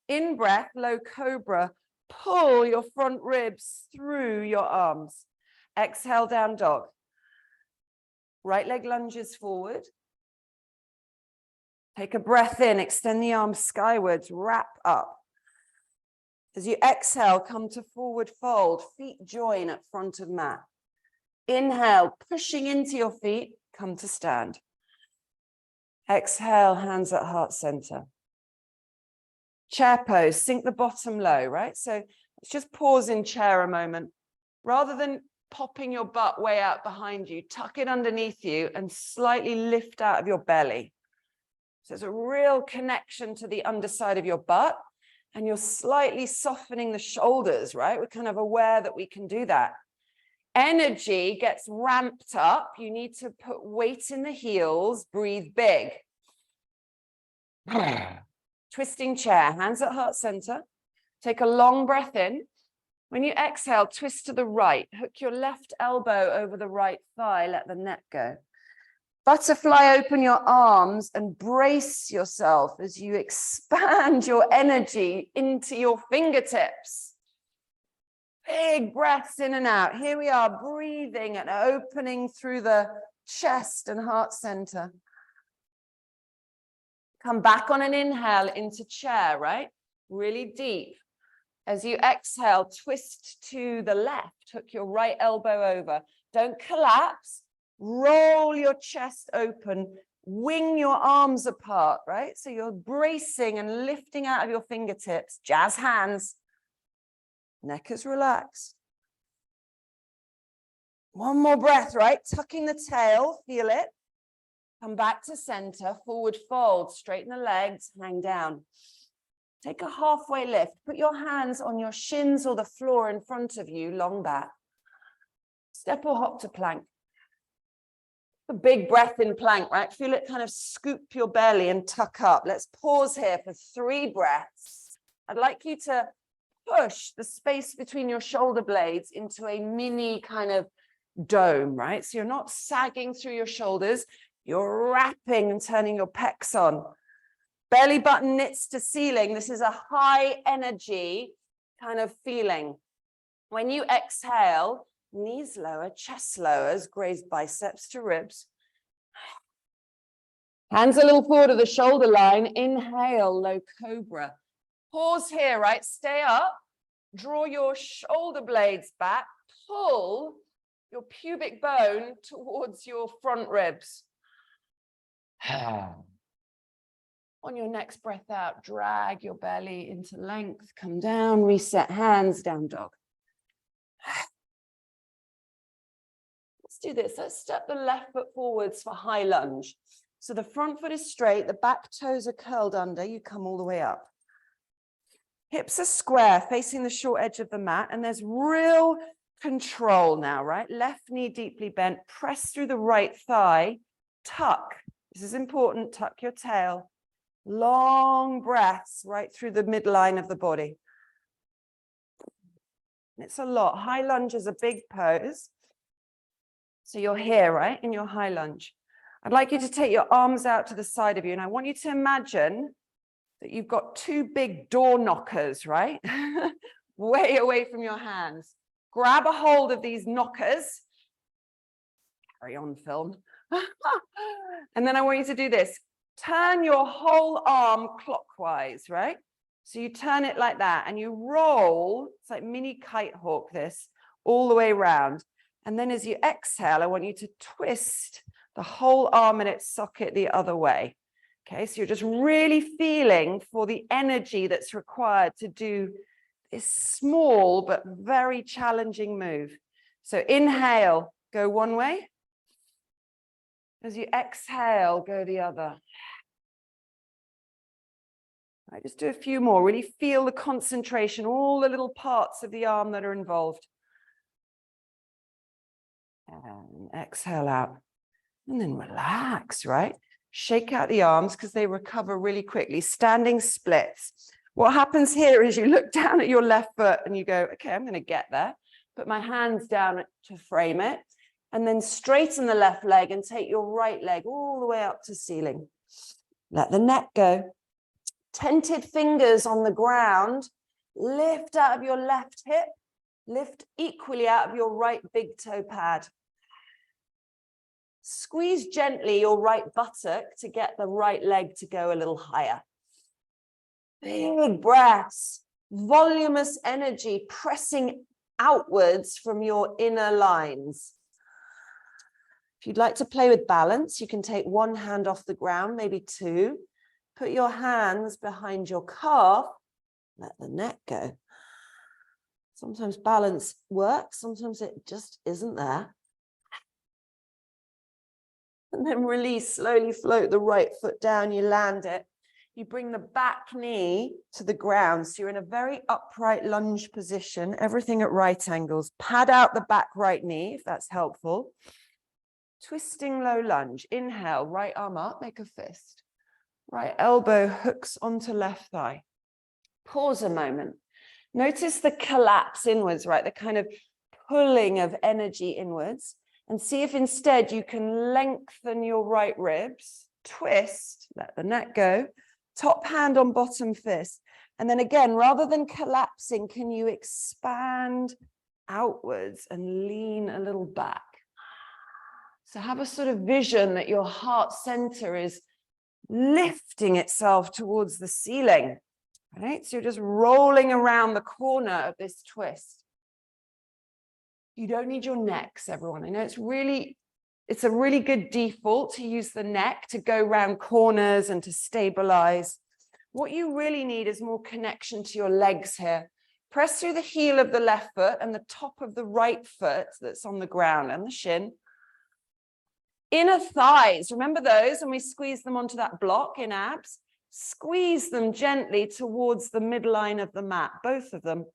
In breath, low cobra, pull your front ribs through your arms. Exhale, down dog. Right leg lunges forward. Take a breath in, extend the arms skywards, wrap up. As you exhale, come to forward fold, feet join at front of mat. Inhale, pushing into your feet, come to stand. Exhale, hands at heart center. Chair pose, sink the bottom low, right? So let's just pause in chair a moment. Rather than popping your butt way out behind you, tuck it underneath you and slightly lift out of your belly. So there's a real connection to the underside of your butt. And you're slightly softening the shoulders, right? We're kind of aware that we can do that. Energy gets ramped up. You need to put weight in the heels, breathe big. Twisting chair, hands at heart center. Take a long breath in. When you exhale, twist to the right. Hook your left elbow over the right thigh, let the neck go. Butterfly, open your arms and brace yourself as you expand your energy into your fingertips. Big breaths in and out. Here we are, breathing and opening through the chest and heart center. Come back on an inhale into chair, right? Really deep. As you exhale, twist to the left. Hook your right elbow over. Don't collapse. Roll your chest open, wing your arms apart, right? So you're bracing and lifting out of your fingertips, jazz hands, neck is relaxed. One more breath, right? Tucking the tail, feel it. Come back to center, forward fold, straighten the legs, hang down. Take a halfway lift, put your hands on your shins or the floor in front of you, long back. Step or hop to plank. A big breath in plank, right? Feel it kind of scoop your belly and tuck up. Let's pause here for 3 breaths. I'd like you to push the space between your shoulder blades into a mini kind of dome, right? So you're not sagging through your shoulders, you're wrapping and turning your pecs on. Belly button knits to ceiling. This is a high energy kind of feeling. When you exhale, knees lower, chest lowers, graze biceps to ribs. Hands a little forward of the shoulder line. Inhale, low cobra. Pause here, right? Stay up. Draw your shoulder blades back. Pull your pubic bone towards your front ribs. On your next breath out, drag your belly into length. Come down, reset hands, down dog. Let's do this. Let's step the left foot forwards for high lunge. So the front foot is straight, the back toes are curled under, you come all the way up. Hips are square, facing the short edge of the mat, and there's real control now, right? Left knee deeply bent, press through the right thigh, tuck. This is important, tuck your tail. Long breaths right through the midline of the body. It's a lot. High lunge is a big pose. So you're here, right, in your high lunge. I'd like you to take your arms out to the side of you, and I want you to imagine that you've got two big door knockers, right? Way away from your hands. Grab a hold of these knockers. Carry on, film. And then I want you to do this. Turn your whole arm clockwise, right? So you turn it like that, and you roll, it's like mini kite hawk this, all the way around. And then as you exhale, I want you to twist the whole arm in its socket the other way. Okay, so you're just really feeling for the energy that's required to do this small but very challenging move. So inhale, go one way. As you exhale, go the other. All right, just do a few more. Really feel the concentration, all the little parts of the arm that are involved. And exhale out. And then relax, right? Shake out the arms because they recover really quickly. Standing splits. What happens here is you look down at your left foot and you go, okay, I'm going to get there. Put my hands down to frame it. And then straighten the left leg and take your right leg all the way up to ceiling. Let the neck go. Tented fingers on the ground. Lift out of your left hip. Lift equally out of your right big toe pad. Squeeze gently your right buttock to get the right leg to go a little higher. Big breaths, voluminous energy pressing outwards from your inner lines. If you'd like to play with balance, you can take one hand off the ground, maybe two. Put your hands behind your calf. Let the neck go. Sometimes balance works, sometimes it just isn't there. And then release, slowly float the right foot down, you land it. You bring the back knee to the ground. So you're in a very upright lunge position, everything at right angles. Pad out the back right knee, if that's helpful. Twisting low lunge. Inhale, right arm up, make a fist. Right elbow hooks onto left thigh. Pause a moment. Notice the collapse inwards, right? The kind of pulling of energy inwards. And see if instead you can lengthen your right ribs, twist, let the neck go, top hand on bottom fist. And then again, rather than collapsing, can you expand outwards and lean a little back? So have a sort of vision that your heart center is lifting itself towards the ceiling, right? So you're just rolling around the corner of this twist. You don't need your necks, everyone. I know it's a really good default to use the neck to go round corners and to stabilize. What you really need is more connection to your legs here. Press through the heel of the left foot and the top of the right foot that's on the ground and the shin. Inner thighs, remember those when we squeeze them onto that block in abs? Squeeze them gently towards the midline of the mat, both of them.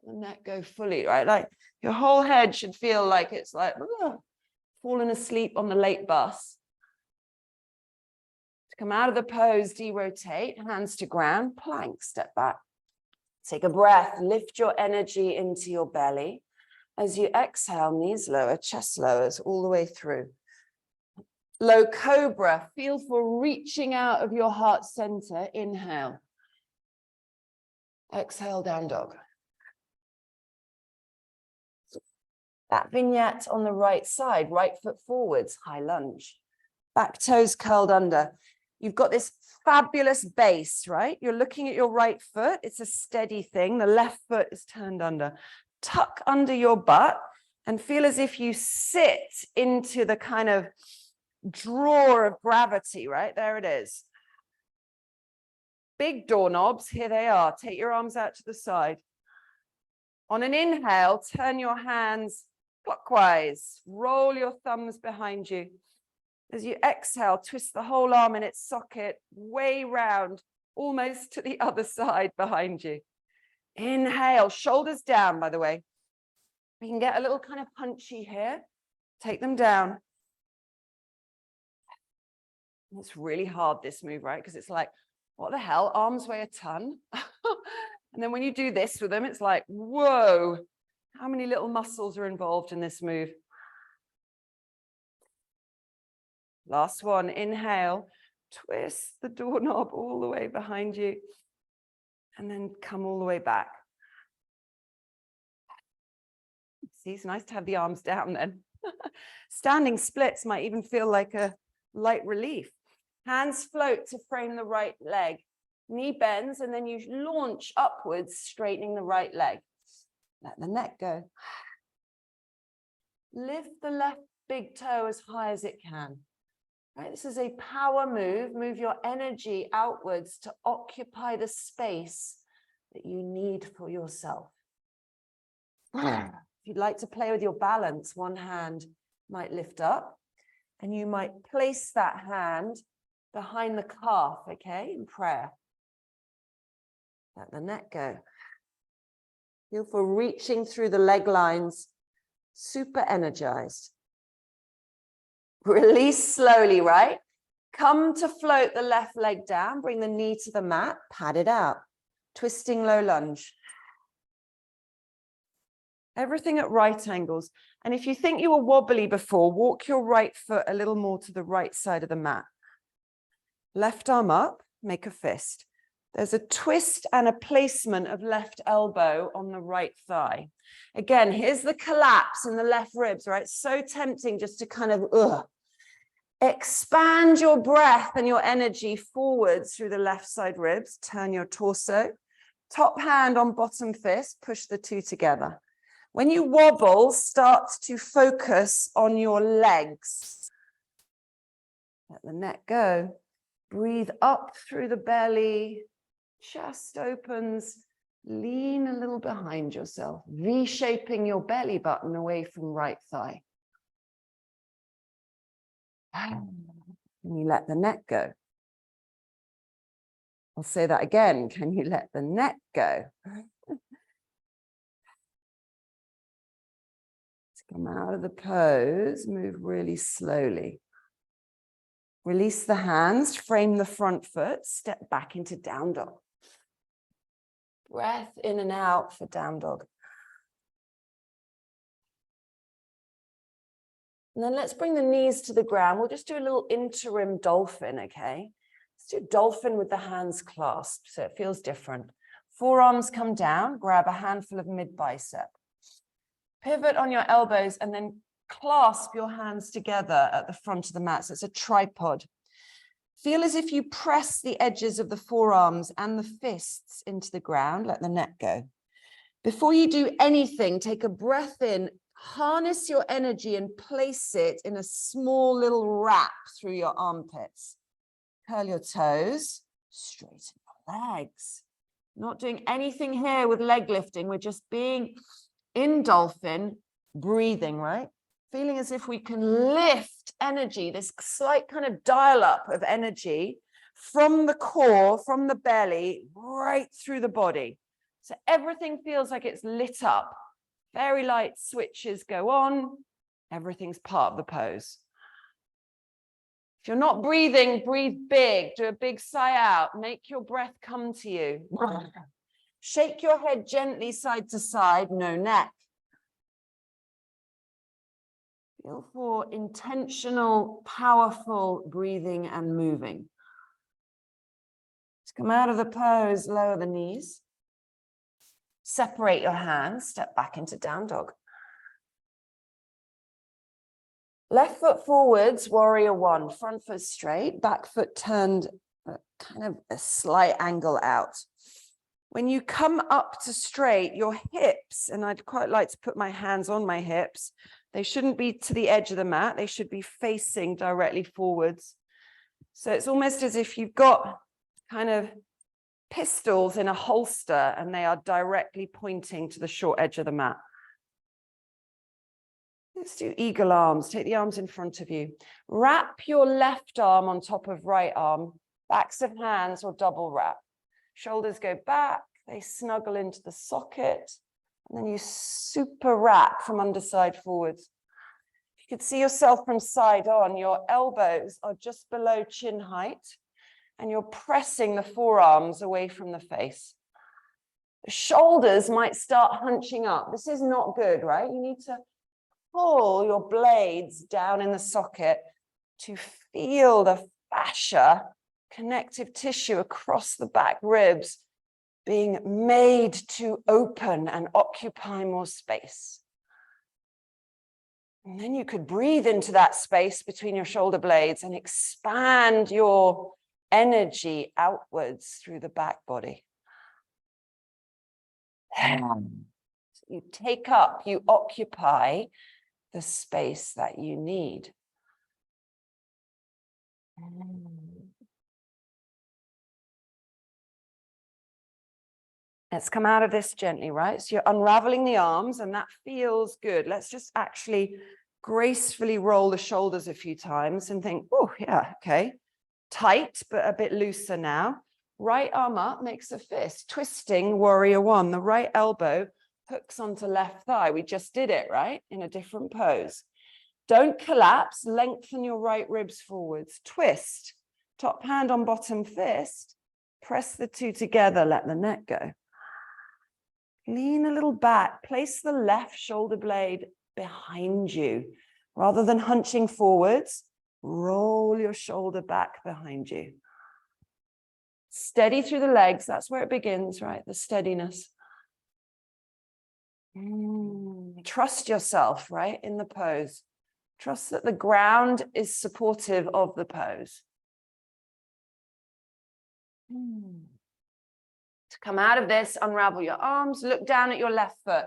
The neck go fully, right? Like your whole head should feel like it's like falling asleep on the late bus. To come out of the pose, derotate, hands to ground, plank, step back. Take a breath, lift your energy into your belly. As you exhale, knees lower, chest lowers all the way through. Low cobra, feel for reaching out of your heart center. Inhale. Exhale, down dog. That vignette on the right side, right foot forwards, high lunge. Back toes curled under. You've got this fabulous base, right? You're looking at your right foot. It's a steady thing. The left foot is turned under. Tuck under your butt and feel as if you sit into the kind of drawer of gravity, right? There it is. Big doorknobs, here they are. Take your arms out to the side. On an inhale, turn your hands clockwise. Roll your thumbs behind you. As you exhale, twist the whole arm in its socket, way round, almost to the other side behind you. Inhale, shoulders down, by the way. We can get a little kind of punchy here. Take them down. It's really hard, this move, right? Because it's like, what the hell? Arms weigh a ton. And then when you do this with them, it's like, whoa, how many little muscles are involved in this move? Last one, inhale, twist the doorknob all the way behind you, and then come all the way back. See, it's nice to have the arms down then. Standing splits might even feel like a light relief. Hands float to frame the right leg. Knee bends, and then you launch upwards, straightening the right leg. Let the neck go. Lift the left big toe as high as it can. Right, this is a power move. Move your energy outwards to occupy the space that you need for yourself. If you'd like to play with your balance, one hand might lift up, and you might place that hand behind the calf, okay, in prayer. Let the neck go. Feel for reaching through the leg lines, super energized. Release slowly, right? Come to float the left leg down, bring the knee to the mat, pat it out. Twisting low lunge. Everything at right angles. And if you think you were wobbly before, walk your right foot a little more to the right side of the mat. Left arm up, make a fist. There's a twist and a placement of left elbow on the right thigh. Again, here's the collapse in the left ribs, right? So tempting just to kind of, expand your breath and your energy forwards through the left side ribs. Turn your torso. Top hand on bottom fist, push the two together. When you wobble, start to focus on your legs. Let the neck go. Breathe up through the belly. Chest opens. Lean a little behind yourself, V-shaping your belly button away from right thigh. And you let the neck go. I'll say that again. Can you let the neck go? Come out of the pose, move really slowly. Release the hands, frame the front foot, step back into down dog. Breath in and out for down dog. And then let's bring the knees to the ground. We'll just do a little interim dolphin, okay? Let's do dolphin with the hands clasped, so it feels different. Forearms come down, grab a handful of mid bicep. Pivot on your elbows and then clasp your hands together at the front of the mat. So it's a tripod. Feel as if you press the edges of the forearms and the fists into the ground. Let the neck go. Before you do anything, take a breath in, harness your energy and place it in a small little wrap through your armpits. Curl your toes, straighten your legs. Not doing anything here with leg lifting. We're just being in dolphin, breathing, right? Feeling as if we can lift energy, this slight kind of dial up of energy from the core, from the belly, right through the body. So everything feels like it's lit up. Very light switches go on. Everything's part of the pose. If you're not breathing, breathe big. Do a big sigh out. Make your breath come to you. Shake your head gently side to side, no neck. Feel for intentional, powerful breathing and moving. Come out of the pose, lower the knees. Separate your hands, step back into down dog. Left foot forwards, warrior one. Front foot straight, back foot turned kind of a slight angle out. When you come up to straight, your hips, and I'd quite like to put my hands on my hips, they shouldn't be to the edge of the mat. They should be facing directly forwards. So it's almost as if you've got kind of pistols in a holster and they are directly pointing to the short edge of the mat. Let's do eagle arms. Take the arms in front of you. Wrap your left arm on top of right arm, backs of hands or double wrap. Shoulders go back, they snuggle into the socket, and then you super wrap from underside forwards. If you could see yourself from side on, your elbows are just below chin height, and you're pressing the forearms away from the face. The shoulders might start hunching up. This is not good, right? You need to pull your blades down in the socket to feel the fascia, connective tissue across the back ribs being made to open and occupy more space. And then you could breathe into that space between your shoulder blades and expand your energy outwards through the back body. You take up, you occupy the space that you need. Let's come out of this gently, right? So you're unraveling the arms and that feels good. Let's just actually gracefully roll the shoulders a few times and think, oh yeah, okay. Tight, but a bit looser now. Right arm up makes a fist, twisting warrior one. The right elbow hooks onto left thigh. We just did it, right? In a different pose. Don't collapse, lengthen your right ribs forwards. Twist, top hand on bottom fist. Press the two together, let the neck go. Lean a little back, place the left shoulder blade behind you. Rather than hunching forwards, roll your shoulder back behind you. Steady through the legs, that's where it begins, right? The steadiness. Trust yourself, right? In the pose. Trust that the ground is supportive of the pose. To come out of this, unravel your arms, look down at your left foot.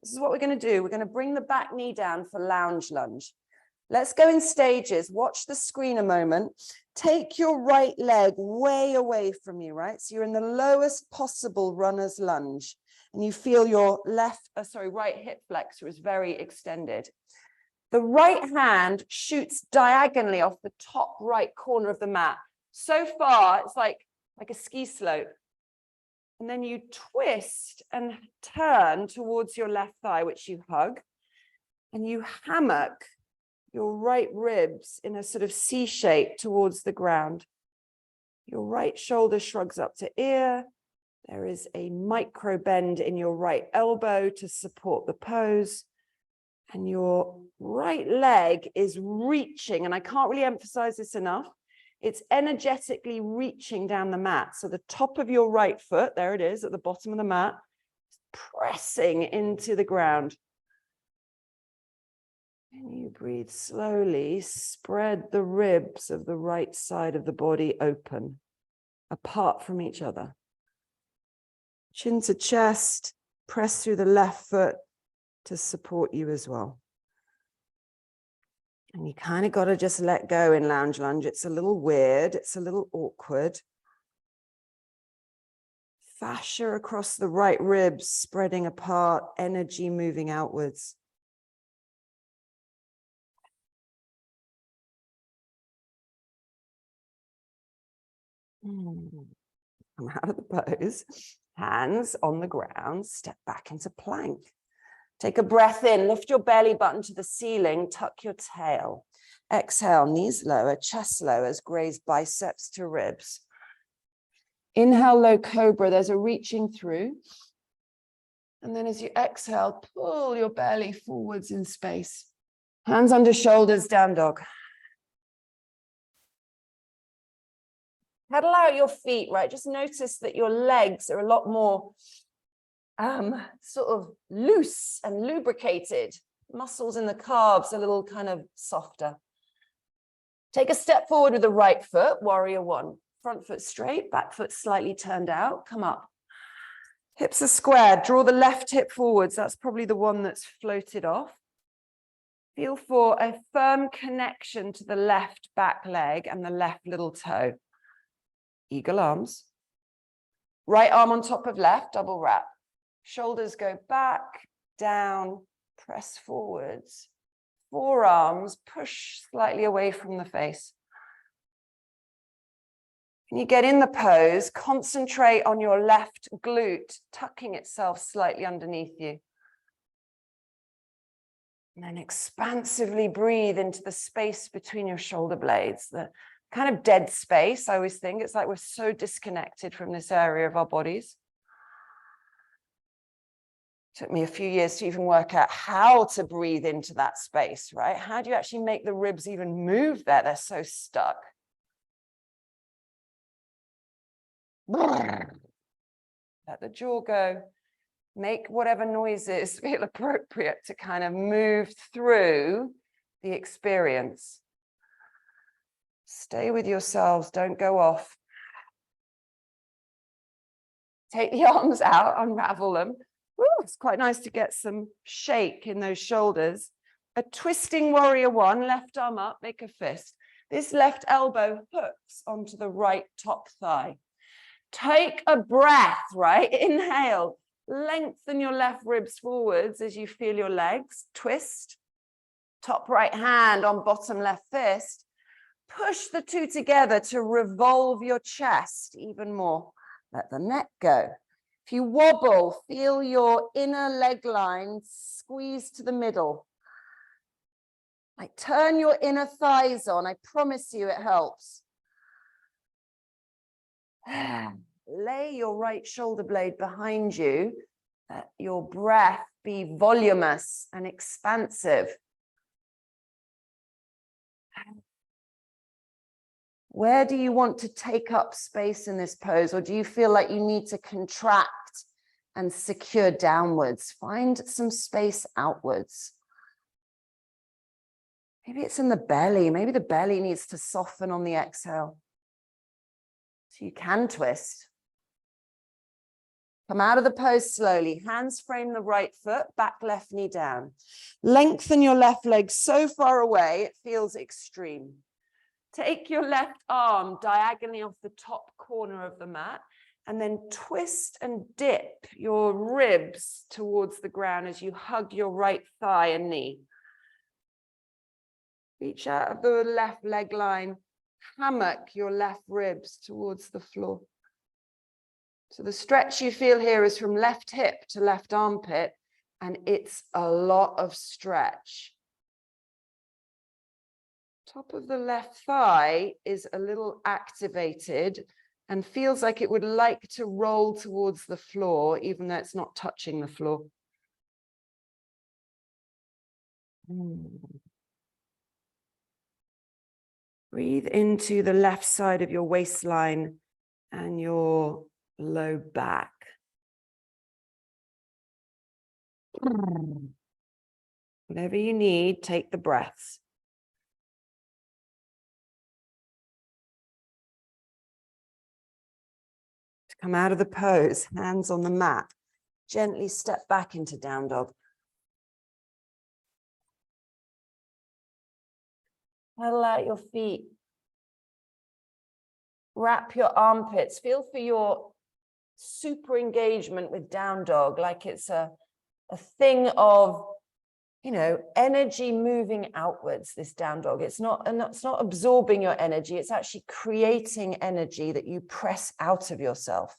This is what we're going to do. We're going to bring the back knee down for lounge lunge. Let's go in stages. Watch the screen a moment. Take your right leg way away from you, right? So you're in the lowest possible runner's lunge. And you feel your right hip flexor is very extended. The right hand shoots diagonally off the top right corner of the mat. So far, it's like a ski slope. And then you twist and turn towards your left thigh, which you hug. And you hammock your right ribs in a sort of C shape towards the ground. Your right shoulder shrugs up to ear. There is a micro bend in your right elbow to support the pose. And your right leg is reaching, and I can't really emphasize this enough. It's energetically reaching down the mat. So the top of your right foot, there it is at the bottom of the mat, pressing into the ground. And you breathe slowly, spread the ribs of the right side of the body open, apart from each other. Chin to chest, press through the left foot to support you as well. And you kind of got to just let go in lounge lunge. It's a little weird. It's a little awkward. Fascia across the right ribs, spreading apart, energy moving outwards. Come out of the pose. Hands on the ground, step back into plank. Take a breath in, lift your belly button to the ceiling, tuck your tail. Exhale, knees lower, chest lowers, graze biceps to ribs. Inhale, low cobra, there's a reaching through. And then as you exhale, pull your belly forwards in space. Hands under shoulders, down dog. Pedal out your feet, right? Just notice that your legs are a lot more sort of loose and lubricated. Muscles in the calves are a little kind of softer. Take a step forward with the right foot, warrior one. Front foot straight, back foot slightly turned out. Come up. Hips are squared. Draw the left hip forwards. That's probably the one that's floated off. Feel for a firm connection to the left back leg and the left little toe. Eagle arms. Right arm on top of left, double wrap. Shoulders go back, down, press forwards. Forearms push slightly away from the face. When you get in the pose, concentrate on your left glute, tucking itself slightly underneath you. And then expansively breathe into the space between your shoulder blades, the kind of dead space. I always think it's like we're so disconnected from this area of our bodies. Took me a few years to even work out how to breathe into that space, right? How do you actually make the ribs even move there? They're so stuck. Let the jaw go. Make whatever noises feel appropriate to kind of move through the experience. Stay with yourselves, don't go off. Take the arms out, unravel them. Ooh, it's quite nice to get some shake in those shoulders. A twisting warrior one, left arm up, make a fist. This left elbow hooks onto the right top thigh. Take a breath, right? Inhale. Lengthen your left ribs forwards as you feel your legs. Twist. Top right hand on bottom left fist. Push the two together to revolve your chest even more. Let the neck go. If you wobble, feel your inner leg line squeeze to the middle. Like turn your inner thighs on. I promise you it helps. Lay your right shoulder blade behind you. Let your breath be voluminous and expansive. Where do you want to take up space in this pose, or do you feel like you need to contract and secure downwards? Find some space outwards. Maybe it's in the belly. Maybe the belly needs to soften on the exhale. So you can twist. Come out of the pose slowly. Hands frame the right foot, back left knee down. Lengthen your left leg so far away, it feels extreme. Take your left arm diagonally off the top corner of the mat and then twist and dip your ribs towards the ground as you hug your right thigh and knee. Reach out of the left leg line, hammock your left ribs towards the floor. So the stretch you feel here is from left hip to left armpit, and it's a lot of stretch. Top of the left thigh is a little activated and feels like it would like to roll towards the floor, even though it's not touching the floor. Breathe into the left side of your waistline and your low back. Whatever you need, take the breaths. To come out of the pose, hands on the mat. Gently step back into down dog. Pedal out your feet. Wrap your armpits. Feel for your super engagement with down dog, like it's a thing of, energy moving outwards, this down dog. It's not absorbing your energy. It's actually creating energy that you press out of yourself.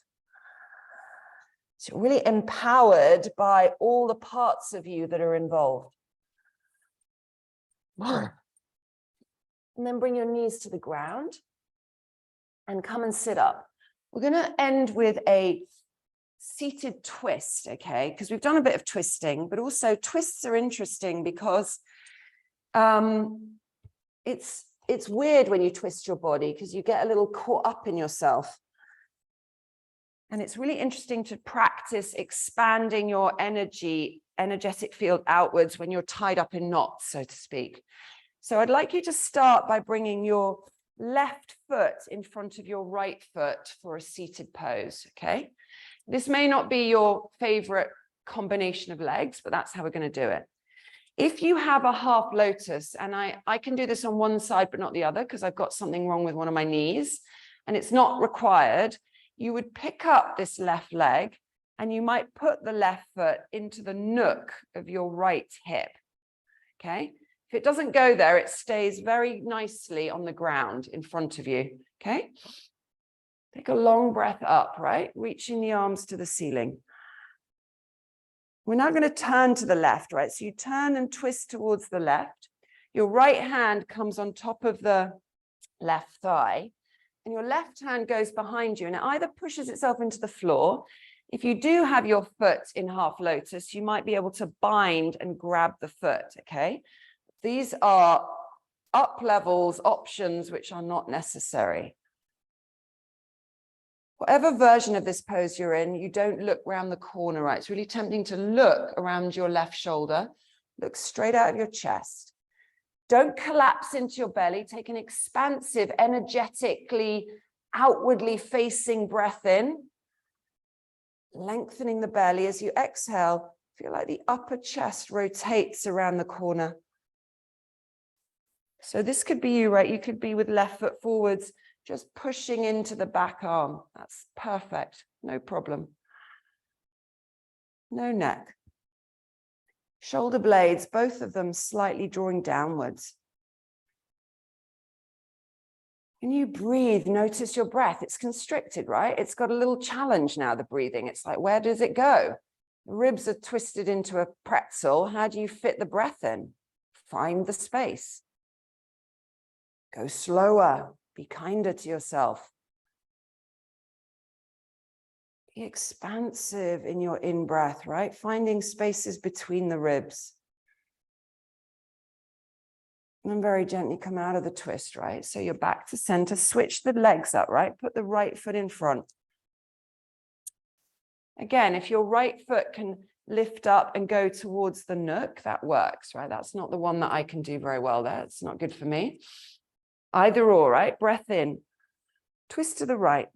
So really empowered by all the parts of you that are involved. And then bring your knees to the ground and come and sit up. We're going to end with a seated twist, okay? Because we've done a bit of twisting, but also twists are interesting because It's weird when you twist your body because you get a little caught up in yourself. And it's really interesting to practice expanding your energetic field outwards when you're tied up in knots, so to speak. So I'd like you to start by bringing your left foot in front of your right foot for a seated pose, okay? This may not be your favorite combination of legs, but that's how we're going to do it. If you have a half lotus, and I can do this on one side but not the other because I've got something wrong with one of my knees and it's not required, you would pick up this left leg and you might put the left foot into the nook of your right hip, okay? If it doesn't go there, it stays very nicely on the ground in front of you, okay? Take a long breath up, right? Reaching the arms to the ceiling. We're now going to turn to the left, right? So you turn and twist towards the left. Your right hand comes on top of the left thigh, and your left hand goes behind you, and it either pushes itself into the floor. If you do have your foot in half lotus, you might be able to bind and grab the foot, okay? These are up levels, options, which are not necessary. Whatever version of this pose you're in, you don't look around the corner, right? It's really tempting to look around your left shoulder. Look straight out of your chest. Don't collapse into your belly. Take an expansive, energetically, outwardly facing breath in. Lengthening the belly as you exhale. Feel like the upper chest rotates around the corner. So this could be you, right? You could be with left foot forwards, just pushing into the back arm. That's perfect. No problem. No neck. Shoulder blades, both of them slightly drawing downwards. When you breathe, notice your breath. It's constricted, right? It's got a little challenge now, the breathing. It's like, where does it go? The ribs are twisted into a pretzel. How do you fit the breath in? Find the space. Go slower. Be kinder to yourself. Be expansive in your in-breath, right? Finding spaces between the ribs. And then very gently come out of the twist, right? So you're back to center. Switch the legs up, right? Put the right foot in front. Again, if your right foot can lift up and go towards the nook, that works, right? That's not the one that I can do very well there. It's not good for me. Either or, right? Breath in. Twist to the right.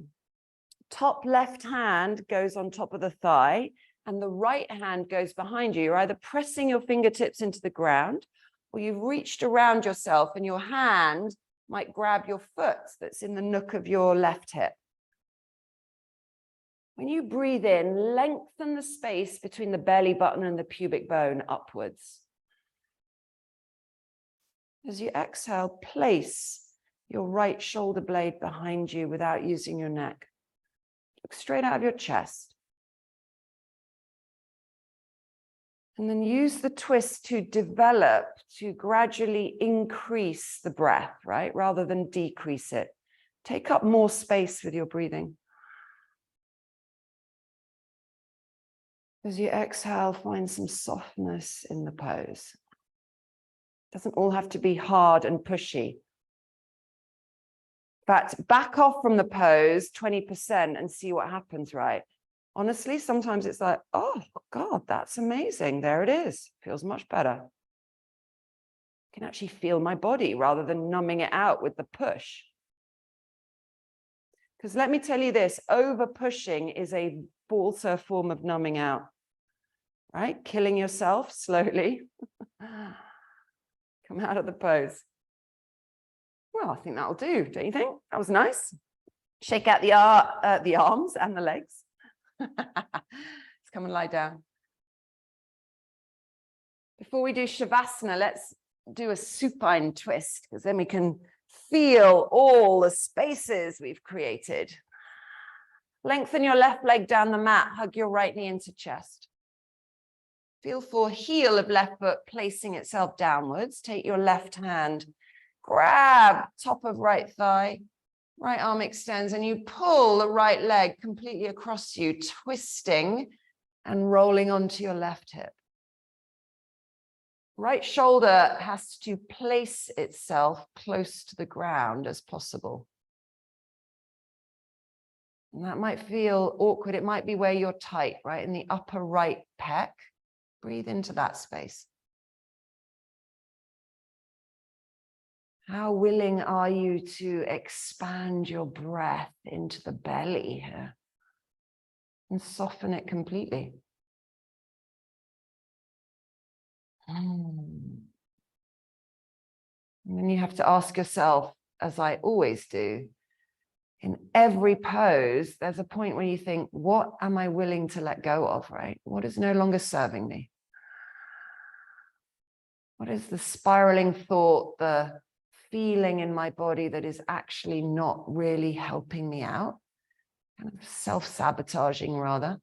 Top left hand goes on top of the thigh and the right hand goes behind you. You're either pressing your fingertips into the ground or you've reached around yourself and your hand might grab your foot that's in the nook of your left hip. When you breathe in, lengthen the space between the belly button and the pubic bone upwards. As you exhale, place your right shoulder blade behind you without using your neck. Look straight out of your chest. And then use the twist to develop, to gradually increase the breath, right? Rather than decrease it. Take up more space with your breathing. As you exhale, find some softness in the pose. It doesn't all have to be hard and pushy. But back off from the pose 20% and see what happens, right? Honestly, sometimes it's like, oh, God, that's amazing. There it is. Feels much better. I can actually feel my body rather than numbing it out with the push. Because let me tell you this, over pushing is also a form of numbing out, right? Killing yourself slowly. Come out of the pose. Well, I think that'll do, don't you think? That was nice. Shake out the arms and the legs. Let's come and lie down. Before we do Shavasana, let's do a supine twist, because then we can feel all the spaces we've created. Lengthen your left leg down the mat, hug your right knee into chest. Feel for heel of left foot placing itself downwards. Take your left hand, grab top of right thigh, right arm extends, and you pull the right leg completely across you, twisting and rolling onto your left hip. Right shoulder has to place itself close to the ground as possible. And that might feel awkward. It might be where you're tight, right? In the upper right pec. Breathe into that space. How willing are you to expand your breath into the belly here and soften it completely? And then you have to ask yourself, as I always do, in every pose, there's a point where you think, what am I willing to let go of, right? What is no longer serving me? What is the spiraling thought, the feeling in my body that is actually not really helping me out? Kind of self-sabotaging, rather.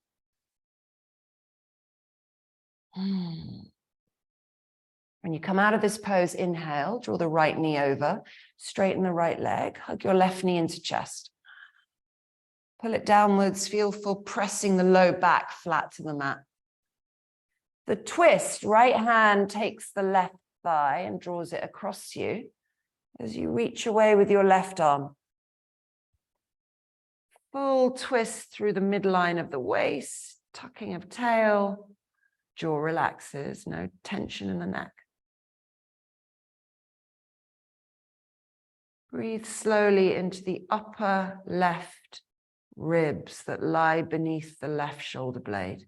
When you come out of this pose, inhale, draw the right knee over, straighten the right leg, hug your left knee into chest. Pull it downwards, feel for pressing the low back flat to the mat. The twist, right hand takes the left thigh and draws it across you as you reach away with your left arm. Full twist through the midline of the waist, tucking of tail, jaw relaxes, no tension in the neck. Breathe slowly into the upper left ribs that lie beneath the left shoulder blade.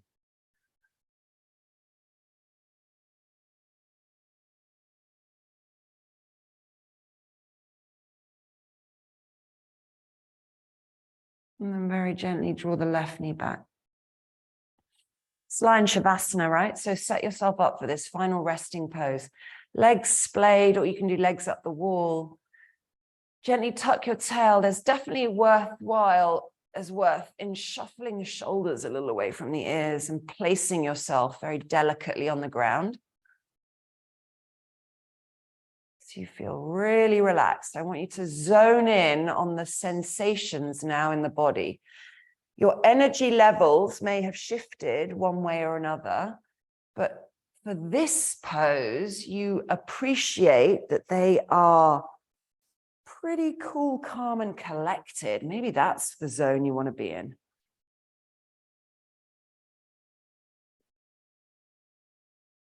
And then very gently draw the left knee back. It's lying Shavasana, right? So set yourself up for this final resting pose. Legs splayed, or you can do legs up the wall. Gently tuck your tail. There's definitely worth in shuffling the shoulders a little away from the ears and placing yourself very delicately on the ground. So you feel really relaxed. I want you to zone in on the sensations now in the body. Your energy levels may have shifted one way or another, but for this pose, you appreciate that they are pretty cool, calm, and collected. Maybe that's the zone you want to be in.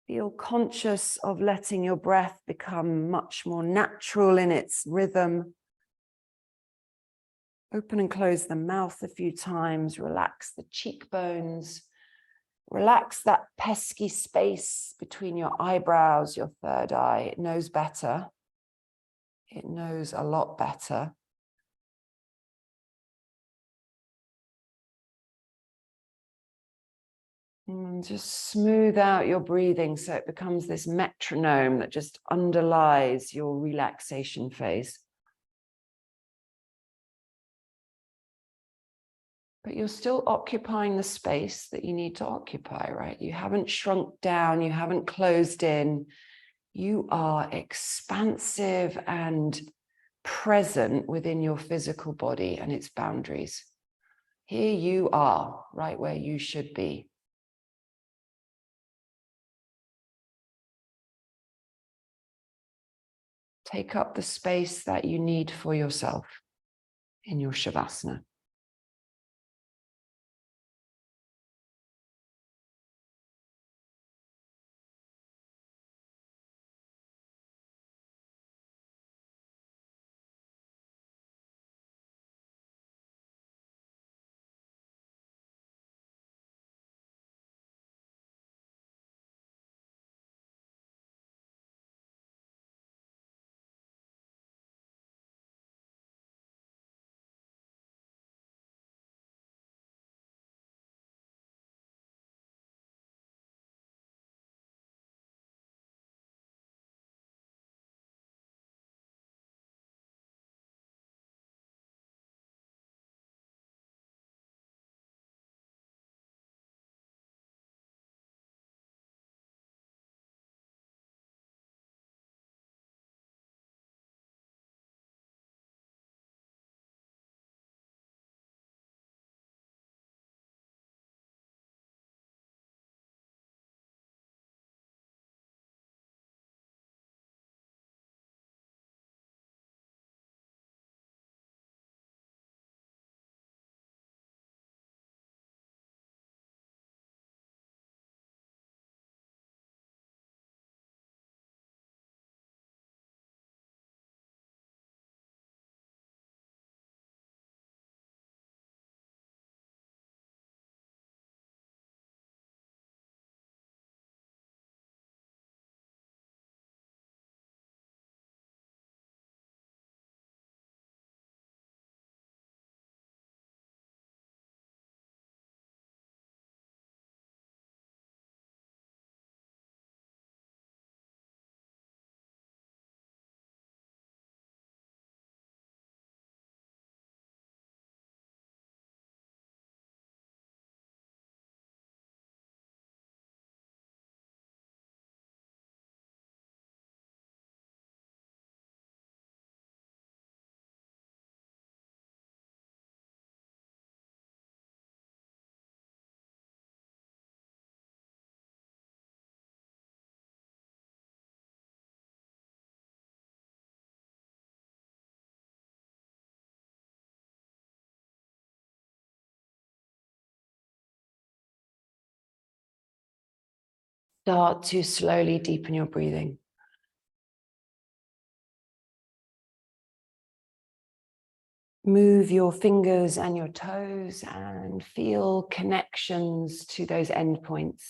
Feel conscious of letting your breath become much more natural in its rhythm. Open and close the mouth a few times. Relax the cheekbones. Relax that pesky space between your eyebrows, your third eye. It knows better. It knows a lot better. And just smooth out your breathing so it becomes this metronome that just underlies your relaxation phase. But you're still occupying the space that you need to occupy, right? You haven't shrunk down, you haven't closed in. You are expansive and present within your physical body and its boundaries. Here you are, right where you should be. Take up the space that you need for yourself in your Shavasana. Start to slowly deepen your breathing. Move your fingers and your toes and feel connections to those endpoints.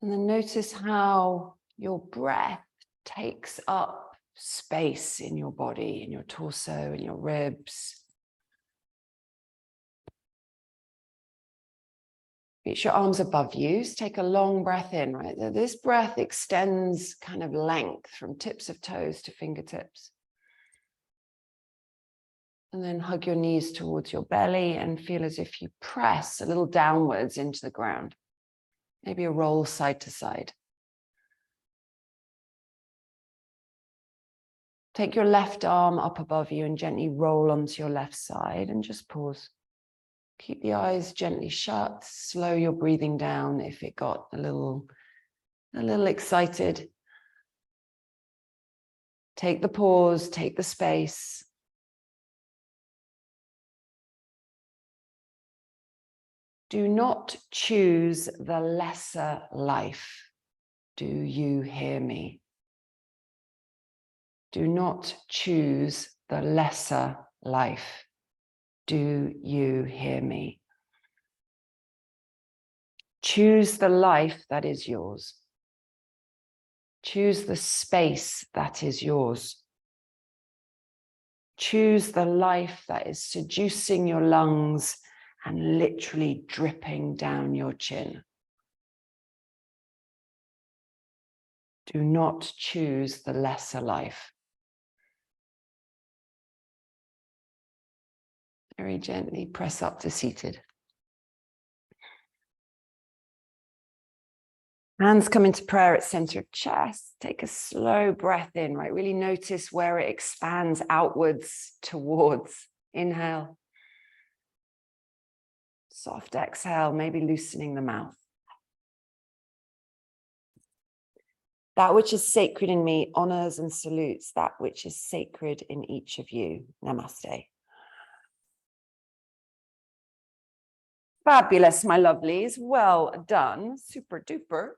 And then notice how your breath takes up space in your body, in your torso, in your ribs. Reach your arms above you. So take a long breath in, right? This breath extends kind of length from tips of toes to fingertips. And then hug your knees towards your belly and feel as if you press a little downwards into the ground. Maybe a roll side to side. Take your left arm up above you and gently roll onto your left side and just pause. Keep the eyes gently shut. Slow your breathing down if it got a little excited. Take the pause, take the space. Do not choose the lesser life. Do you hear me? Do not choose the lesser life. Do you hear me? Choose the life that is yours. Choose the space that is yours. Choose the life that is seducing your lungs and literally dripping down your chin. Do not choose the lesser life. Very gently press up to seated. Hands come into prayer at center of chest. Take a slow breath in, right? Really notice where it expands outwards towards. Inhale. Soft exhale, maybe loosening the mouth. That which is sacred in me honors and salutes that which is sacred in each of you. Namaste. Fabulous, my lovelies. Well done. Super duper.